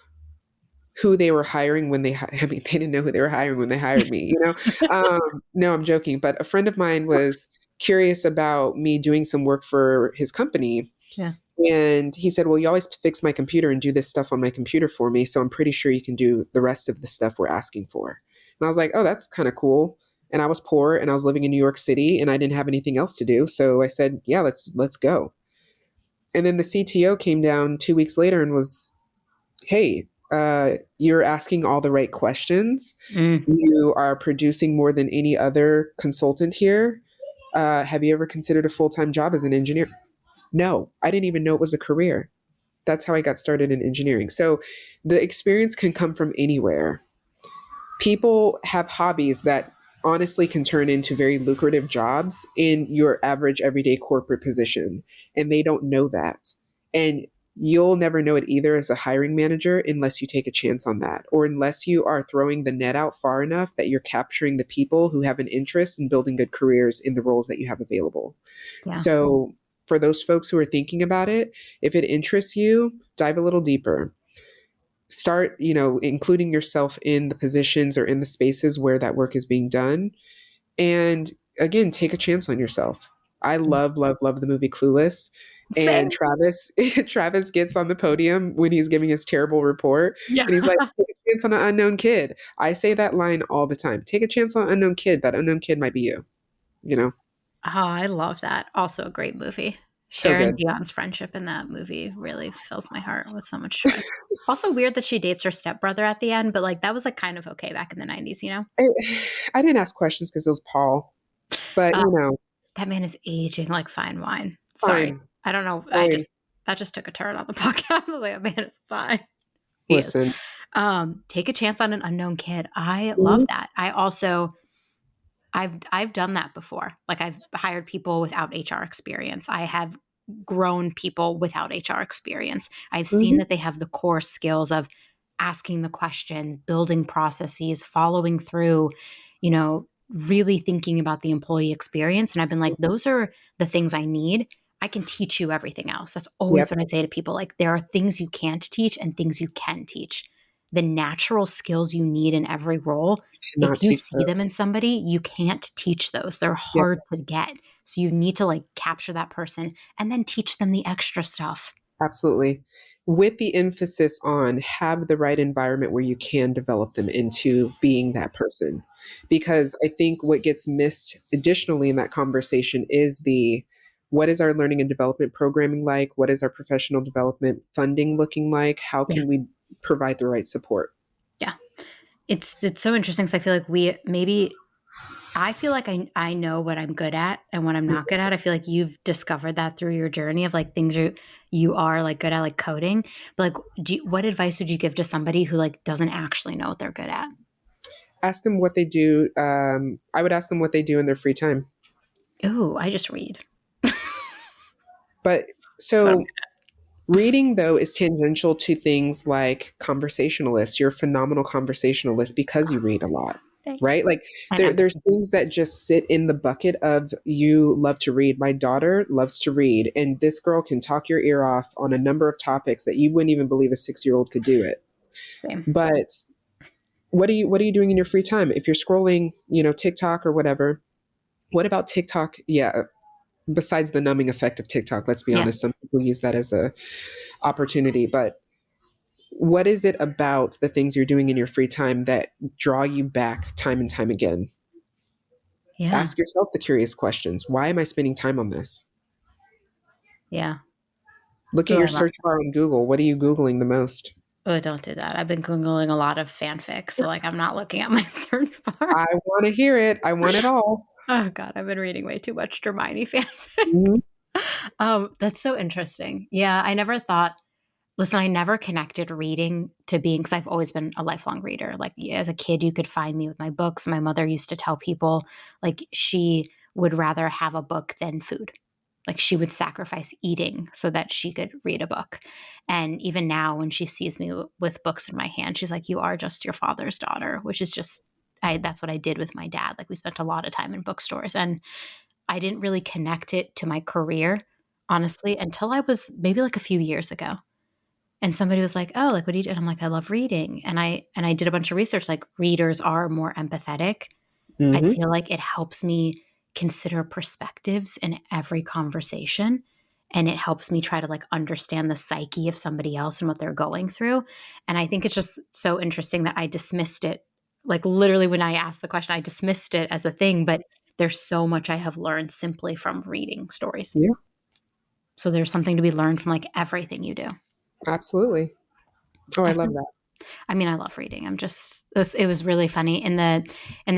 who they were hiring when I mean, they didn't know who they were hiring when they hired me, you know? No, I'm joking, but a friend of mine was curious about me doing some work for his company, Yeah. and he said, "Well, you always fix my computer and do this stuff on my computer for me, so I'm pretty sure you can do the rest of the stuff we're asking for." And I was like, "Oh, that's kinda cool." And I was poor, and I was living in New York City, and I didn't have anything else to do, so I said, "Yeah, let's go." And then the CTO came down 2 weeks later and was, "Hey, you're asking all the right questions. Mm. You are producing more than any other consultant here. Have you ever considered a full-time job as an engineer?" No, I didn't even know it was a career. That's how I got started in engineering. So the experience can come from anywhere. People have hobbies that honestly can turn into very lucrative jobs in your average everyday corporate position, and they don't know that. And you'll never know it either as a hiring manager unless you take a chance on that, or unless you are throwing the net out far enough that you're capturing the people who have an interest in building good careers in the roles that you have available. Yeah. So for those folks who are thinking about it, if it interests you, dive a little deeper. Start, including yourself in the positions or in the spaces where that work is being done. And again, take a chance on yourself. I love, love, love the movie Clueless. And Same. Travis gets on the podium when he's giving his terrible report, Yeah. and he's like, "Take a chance on an unknown kid." I say that line all the time. Take a chance on an unknown kid. That unknown kid might be you. You know, Oh, I love that. Also a great movie. so Sharon good. Dion's friendship in that movie really fills my heart with so much joy. Also weird that she dates her stepbrother at the end, but like that was like kind of okay back in the 90s, you know? I, I didn't ask questions because it was Paul, but Uh, that man is aging like fine wine. Sorry. fine, I don't know. fine. That just took a turn on the podcast. I was like, that man is fine. He is. Listen, Take a chance on an unknown kid. I love mhm, that. I've done that before. Like I've hired people without HR experience. I have grown people without HR experience. I've seen mhm, that they have the core skills of asking the questions, building processes, following through, really thinking about the employee experience. And I've been like, mhm. those are the things I need. I can teach you everything else. That's always Yep, what I say to people. Like, there are things you can't teach and things you can teach. The natural skills you need in every role, if cannot you teach see those. them in somebody, you can't teach those. They're Yep, hard to get. So you need to like capture that person and then teach them the extra stuff. absolutely. with the emphasis on have the right environment where you can develop them into being that person. Because I think what gets missed additionally in that conversation is the what is our learning and development programming like? What is our professional development funding looking like? How Yeah. can we provide the right support? Yeah. It's so interesting because I feel like I feel like I know what I'm good at and what I'm not good at. I feel like you've discovered that through your journey of like things you are like good at, like coding. But like, what advice would you give to somebody who like doesn't actually know what they're good at? Ask them what they do. I would ask them what they do in their free time. Ooh, I just read. But So I'm so reading, though, is tangential to things like conversationalists. You're a phenomenal conversationalist because you read a lot, thanks. right? Like I'm there's empathy. things that just sit in the bucket of you love to read. My daughter loves to read, and this girl can talk your ear off on a number of topics that you wouldn't even believe a 6-year old could do it. Same. But what are you doing in your free time? If you're scrolling, TikTok or whatever, what about TikTok? Yeah, besides the numbing effect of TikTok, let's be Yeah. honest, some people use that as a opportunity, but what is it about the things you're doing in your free time that draw you back time and time again? Yeah. Ask yourself the curious questions. Why am I spending time on this? Yeah. Look at Oh, your I love search bar on Google. What are you Googling the most? Oh, don't do that. I've been Googling a lot of fanfic, so, like, I'm not looking at my search bar. I want to hear it. I want it all. Oh god, I've been reading way too much Hermione fanfic. Mhm. That's so interesting. Yeah, I never thought listen, I never connected reading to being because 'cause I've always been a lifelong reader. Like, as a kid, you could find me with my books. My mother used to tell people, like, she would rather have a book than food. Like, she would sacrifice eating so that she could read a book. And even now, when she sees me with books in my hand, she's like, "You are just your father's daughter," which is just that's what I did with my dad. Like, we spent a lot of time in bookstores, and I didn't really connect it to my career, honestly, until I was maybe, like, a few years ago. And somebody was like, "Oh, like, what do you do?" And I'm like, "I love reading." And I did a bunch of research, like, readers are more empathetic. I Mhm. feel like it helps me consider perspectives in every conversation, and it helps me try to, like, understand the psyche of somebody else and what they're going through, and I think it's just so interesting that I dismissed it. Like, literally, when I asked the question, I dismissed it as a thing, but there's so much I have learned simply from reading stories. Yeah, So there's something to be learned from, like, everything you do. absolutely. Oh, I I love feel that. I mean, I love reading. It was really funny in the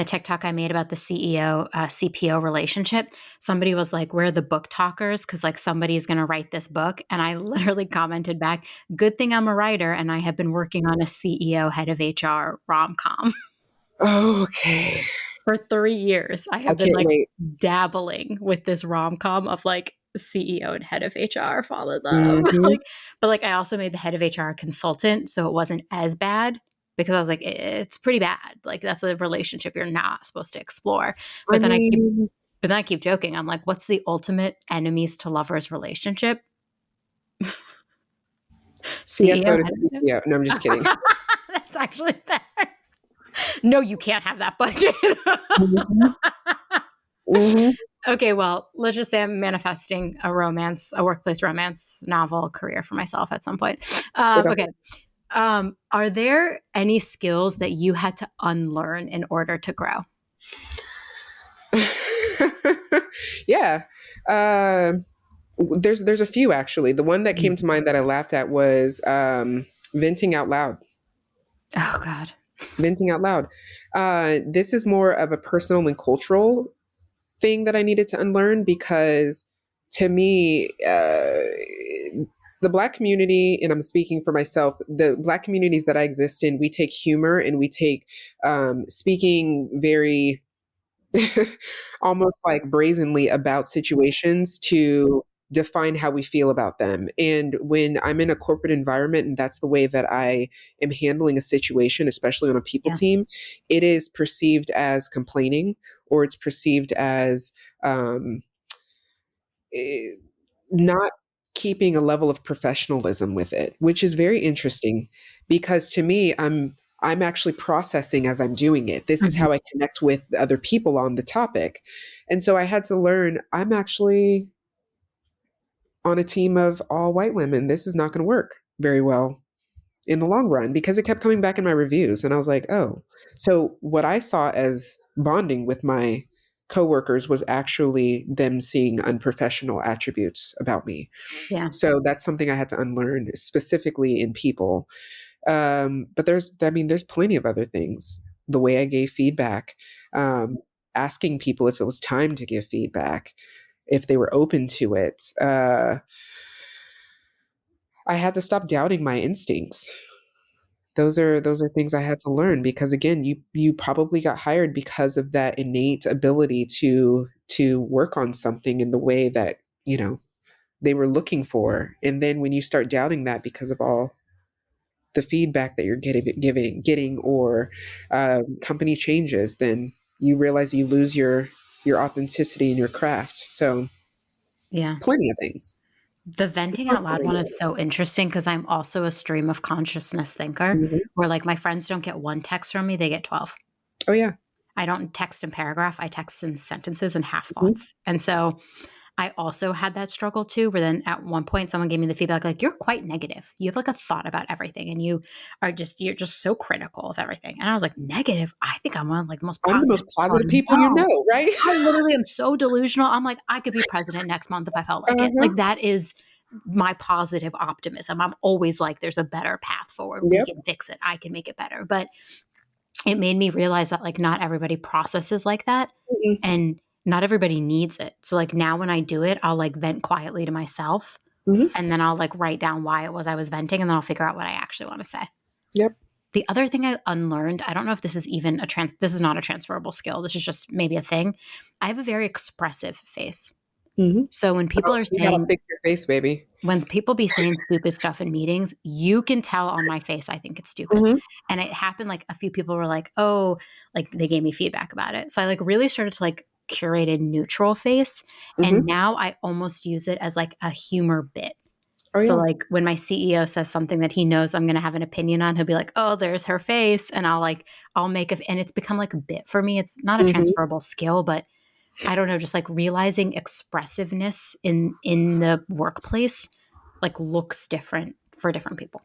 TikTok I made about the CEO CPO relationship. Somebody was like, "We're the book talkers because like somebody's going to write this book," and I literally commented back, "Good thing I'm a writer and I have been working on a CEO head of HR rom com Okay. for 3 years. I I have been can't like wait. dabbling with this rom com of like." CEO and head of HR fall in love. Mhm. Like, but like I also made the head of HR a consultant, so it wasn't as bad because I was like, it's pretty bad. Like that's a relationship you're not supposed to explore. I But then I keep mean, but then I keep joking. I'm like, what's the ultimate enemies to lovers relationship? CEO CFO to head CPO. No, I'm just of kidding. That's actually better. No, you can't have that budget. Mhm. Mhm. Okay, well, let's just say I'm manifesting a workplace romance novel career for myself at some point. Okay. Okay. Are there any skills that you had to unlearn in order to grow? Yeah. There's a few actually. The one that came Mm. to mind that I laughed at was venting out loud. Oh God. Venting out loud. This is more of a personal and cultural thing that I needed to unlearn because to me, the Black community, and I'm speaking for myself, the Black communities that I exist in, we take humor and we take speaking very almost like brazenly about situations to define how we feel about them. And when I'm in a corporate environment and that's the way that I am handling a situation, especially on a people Yeah. team, it is perceived as complaining or it's perceived as um, eh, not keeping a level of professionalism with it, which is very interesting because to me, I'm actually processing as I'm doing it. This is Mhm. how I connect with the other people on the topic. And so I had to learn I'm actually on a team of all white women. This is not going to work. very well in the long run because it kept coming back in my reviews. And I was like, oh, so what I saw as bonding with my coworkers was actually them seeing unprofessional attributes about me. Yeah. So that's something I had to unlearn specifically in people. But there's plenty of other things. The way I gave feedback, um, asking people if it was time to give feedback, if they were open to it. I had to stop doubting my instincts. Those are things I had to learn because again, you probably got hired because of that innate ability to work on something in the way that, they were looking for. And then when you start doubting that because of all the feedback that you're getting or company changes, then you realize you lose your authenticity in your craft. So Yeah. plenty of things. The It's venting not out loud something one new. is so interesting because I'm also a stream of consciousness thinker Mhm. where like my friends don't get one text from me, they get 12. Oh yeah. I don't text in paragraph, I text in sentences and half Mhm. thoughts. And so I also had that struggle too, where then at one point someone gave me the feedback like, you're quite negative. You have like a thought about everything and you're just so critical of everything. And I was like, negative? I think I'm one of like the most I'm the positive most people I positive people you know. know, right? I literally am so delusional. I'm like, I could be president next month if I felt like it. Uh-huh. Like that is my positive optimism. I'm always like, there's a better path forward. We Yep. can fix it. I can make it better. But it made me realize that like not everybody processes like that Mhm. and not everybody needs it. So like now when I do it, I'll like vent quietly to myself Mhm. and then I'll like write down why it was I was venting and then I'll figure out what I actually want to say. Yep. The other thing I unlearned, I don't know if this is even this is not a transferable skill. This is just maybe a thing. I have a very expressive face. Mhm. So Oh, you gotta fix your face, baby. when people be saying stupid stuff in meetings, you can tell on my face I think it's stupid. Mhm. And it happened like a few people were like, "Oh," like they gave me feedback about it. So I like really started to like curate a neutral face and Mhm. now I almost use it as like a humor bit. Oh So yeah. like when my CEO says something that he knows I'm going to have an opinion on, he'll be like, "Oh, there's her face." And I'll make a and it's become like a bit for me. It's not a Mhm. transferable skill, but I don't know, just like realizing expressiveness in the workplace like looks different for different people.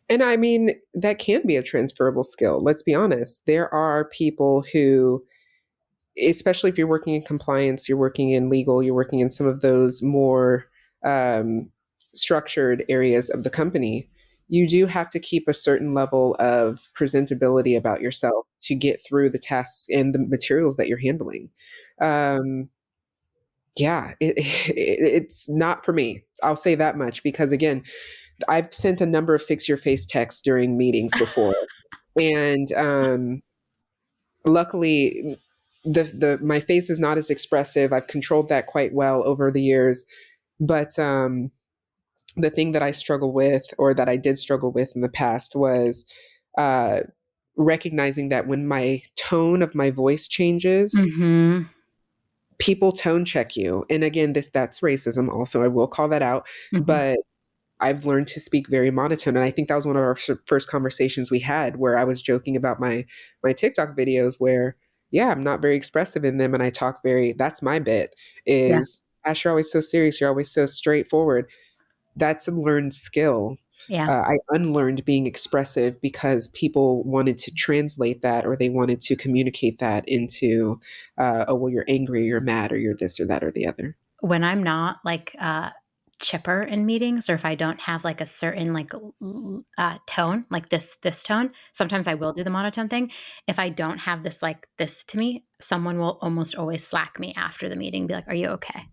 And I mean, that can be a transferable skill. Let's be honest. There are people who, especially if you're working in compliance, you're working in legal, you're working in some of those more um, structured areas of the company, you do have to keep a certain level of presentability about yourself to get through the tasks and the materials that you're handling. Um, yeah, it's not for me. I'll say that much because, again, I've sent a number of fix your face texts during meetings before. And luckily, the my face is not as expressive. I've controlled that quite well over the years. But the thing that I struggle with, or that I did struggle with in the past, was uh, recognizing that when my tone of my voice changes, Mhm. people tone check you. And again, that's racism also. I will call that out. Mhm. But I've learned to speak very monotone. And I think that was one of our first conversations we had where I was joking about my TikTok videos where, yeah, I'm not very expressive in them and I talk very, that's my bit Yeah. is, Ash, you're always so serious, you're always so straightforward. That's a learned skill. Yeah. I unlearned being expressive because people wanted to translate that or they wanted to communicate that into, oh, well, you're angry, you're mad, or you're this or that or the other. When I'm not like chipper in meetings or if I don't have like a certain like tone, like this tone, sometimes I will do the monotone thing. If I don't have this like this to me, someone will almost always slack me after the meeting, be like, "Are you okay?"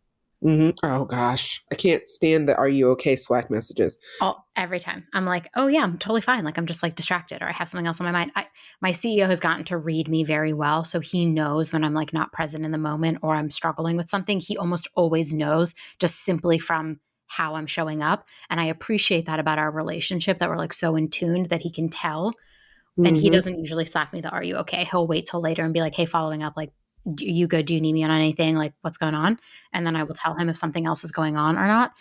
Oh gosh, I can't stand the "Are you okay?" Slack messages. All every time. I'm like, "Oh yeah, I'm totally fine." Like I'm just like distracted or I have something else on my mind. My CEO has gotten to read me very well, so he knows when I'm like not present in the moment or I'm struggling with something. He almost always knows just simply from how I'm showing up, and I appreciate that about our relationship that we're like so in tuned that he can tell. And he Hmm. doesn't usually slack me the "Are you okay?" He'll wait till later and be like, "Hey, following up, like, do you good? Do you need me on anything? Like, what's going on?" And then I will tell him if something else is going on or not.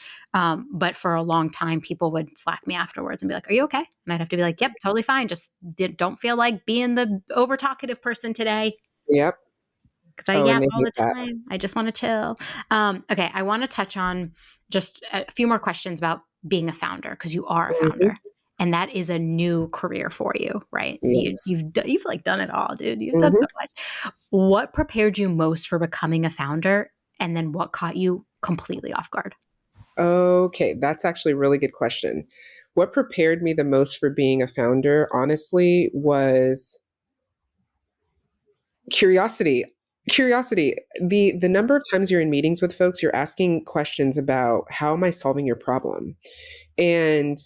But for a long time, people would slack me afterwards and be like, "Are you okay?" And I'd have to be like, "Yep, totally fine. Just don't feel like being the over talkative person today Yep. because I Oh, and yap they all hate the that. time. I just want to chill." Okay, I want to touch on just a few more questions about being a founder, because you are a Mhm. founder. And that is a new career for you, right? Yes. You've like done it all, dude. You've done Mhm. so much. What prepared you most for becoming a founder? And then what caught you completely off guard? Okay, that's actually a really good question. What prepared me the most for being a founder, honestly, was curiosity. Curiosity. The number of times you're in meetings with folks, you're asking questions about how am I solving your problem? And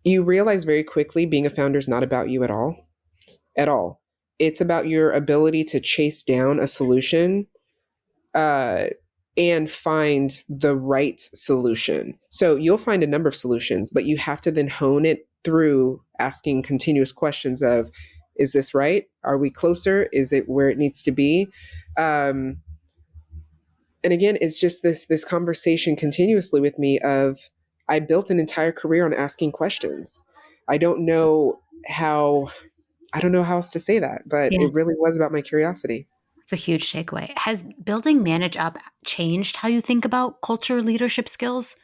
you realize very quickly being a founder is not about you at all. At all. It's about your ability to chase down a solution uh, and find the right solution. So you'll find a number of solutions, but you have to then hone it through asking continuous questions of, is this right? Are we closer? Is it where it needs to be? Um, and again, it's just this conversation continuously with me of I built an entire career on asking questions. I don't know how I don't know how else to say that, but Yeah, it really was about my curiosity. it's a huge takeaway. Has building Manage Up changed how you think about culture leadership skills?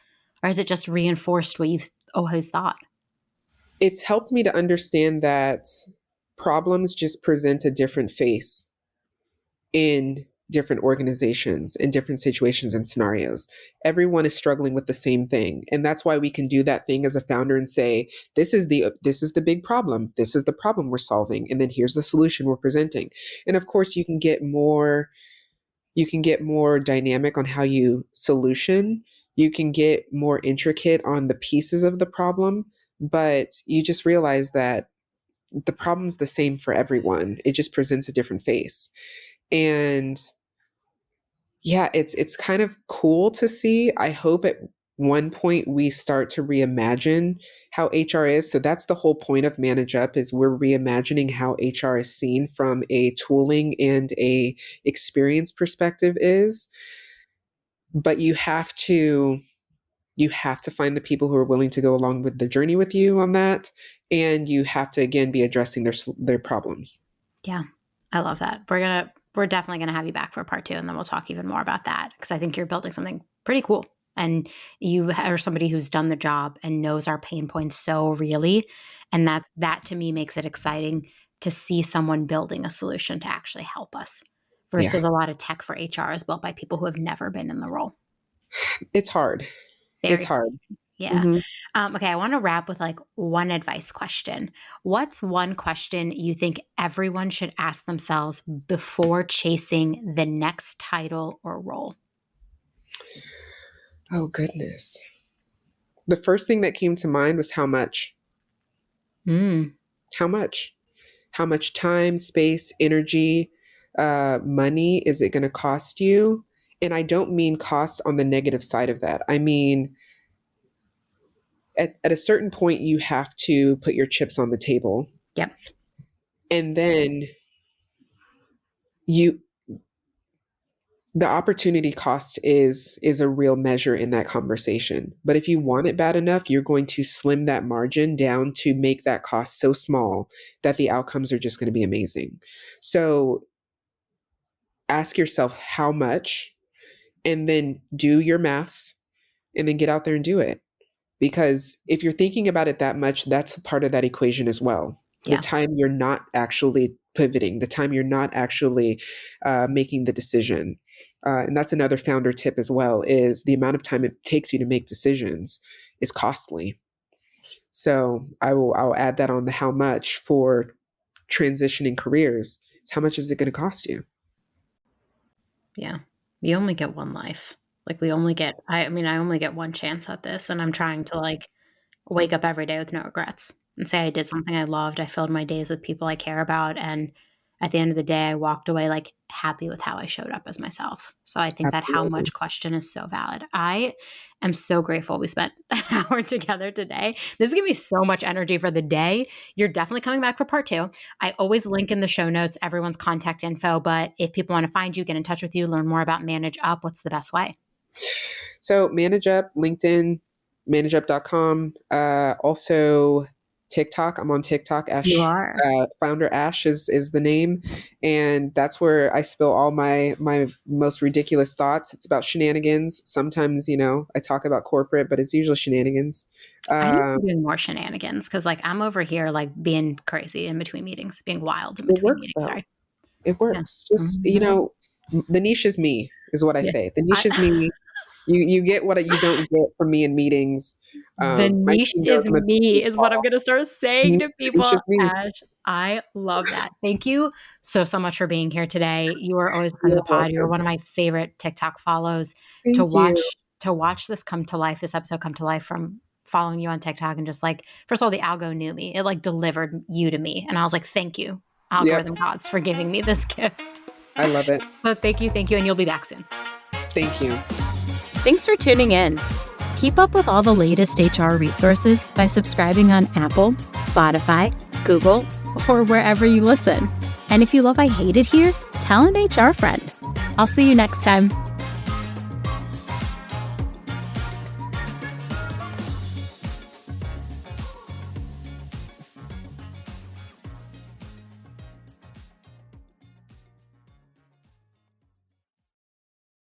Or has it just reinforced what you've always thought? It's helped me to understand that problems just present a different face in different organizations, in different situations and scenarios. Everyone is struggling with the same thing. And that's why we can do that thing as a founder and say, this is the big problem. This is the problem we're solving. And then here's the solution we're presenting. And of course you can get more dynamic on how you solution. You can get more intricate on the pieces of the problem, but you just realize that the problem's the same for everyone. It just presents a different face. And yeah, it's kind of cool to see. I hope at one point we start to reimagine how HR is. So that's the whole point of Manage Up is we're reimagining how HR is seen from a tooling and a experience perspective is. But you have to find the people who are willing to go along with the journey with you on that, and you have to again be addressing their problems. Yeah, I love that. We're definitely gonna have you back for part two, and then we'll talk even more about that because I think you're building something pretty cool, and you are somebody who's done the job and knows our pain points so really, and that to me makes it exciting to see someone building a solution to actually help us, Yeah, versus a lot of tech for HR is built by people who have never been in the role. it's hard. It's Very hard. Yeah. Mhm. Okay, I want to wrap with like one advice question. What's one question you think everyone should ask themselves before chasing the next title or role? Oh goodness. The first thing that came to mind was how much. Mm, How much? How much time, space, energy, money is it going to cost you? And I don't mean cost on the negative side of that. I mean, at a certain point, you have to put your chips on the table. yep. And then you, the opportunity cost is a real measure in that conversation. But if you want it bad enough, you're going to slim that margin down to make that cost so small that the outcomes are just going to be amazing. So ask yourself how much and then do your maths and then get out there and do it. Because if you're thinking about it that much, that's part of that equation as well. The Yeah. time you're not actually pivoting, the time you're not actually making the decision. And that's another founder tip as well is the amount of time it takes you to make decisions is costly. So I'll add that on the how much for transitioning careers. Is how much is it going to cost you? Yeah. You only get one life. Like we only get I mean, I only get one chance at this, and I'm trying to like wake up every day with no regrets and say I did something I loved. I filled my days with people I care about. And at the end of the day, I walked away like happy with how I showed up as myself. So I think that how Absolutely. much question is so valid. I am so grateful we spent an hour together today. This gives me so much energy for the day. You're definitely coming back for part two. I always link in the show notes everyone's contact info. But if people want to find you, get in touch with you, learn more about Manage Up, what's the best way? So Manage Up, LinkedIn, manageup.com. Also TikTok. I'm on TikTok. You Ash, are. Founder Ash is the name, and that's where I spill all my most ridiculous thoughts. It's about shenanigans. Sometimes, I talk about corporate, but it's usually shenanigans. I need to Um, be doing more shenanigans because, like, I'm over here, like, being crazy in between meetings, being wild in it between works meetings. though. Sorry. It Yeah. works. Just, Mhm. the niche is me, is what I Yeah. say. The I niche is me. You get what you don't get from me in meetings. The My niche team knows is I'm a big me is what I'm ball. gonna start saying The to niche people. is me. Ash, I love that. Thank you so much for being here today. You are always part of You're the pod. You're welcome. one of my favorite TikTok follows. To Thank you. watch this come to life, this episode come to life from following you on TikTok and just like, first of all, the algo knew me. It like delivered you to me. And I was like, thank you, Yep. algorithm gods, for giving me this gift. I love it. So thank you, and you'll be back soon. Thank you. Thanks for tuning in. Keep up with all the latest HR resources by subscribing on Apple, Spotify, Google, or wherever you listen. And if you love I Hate It Here, tell an HR friend. I'll see you next time.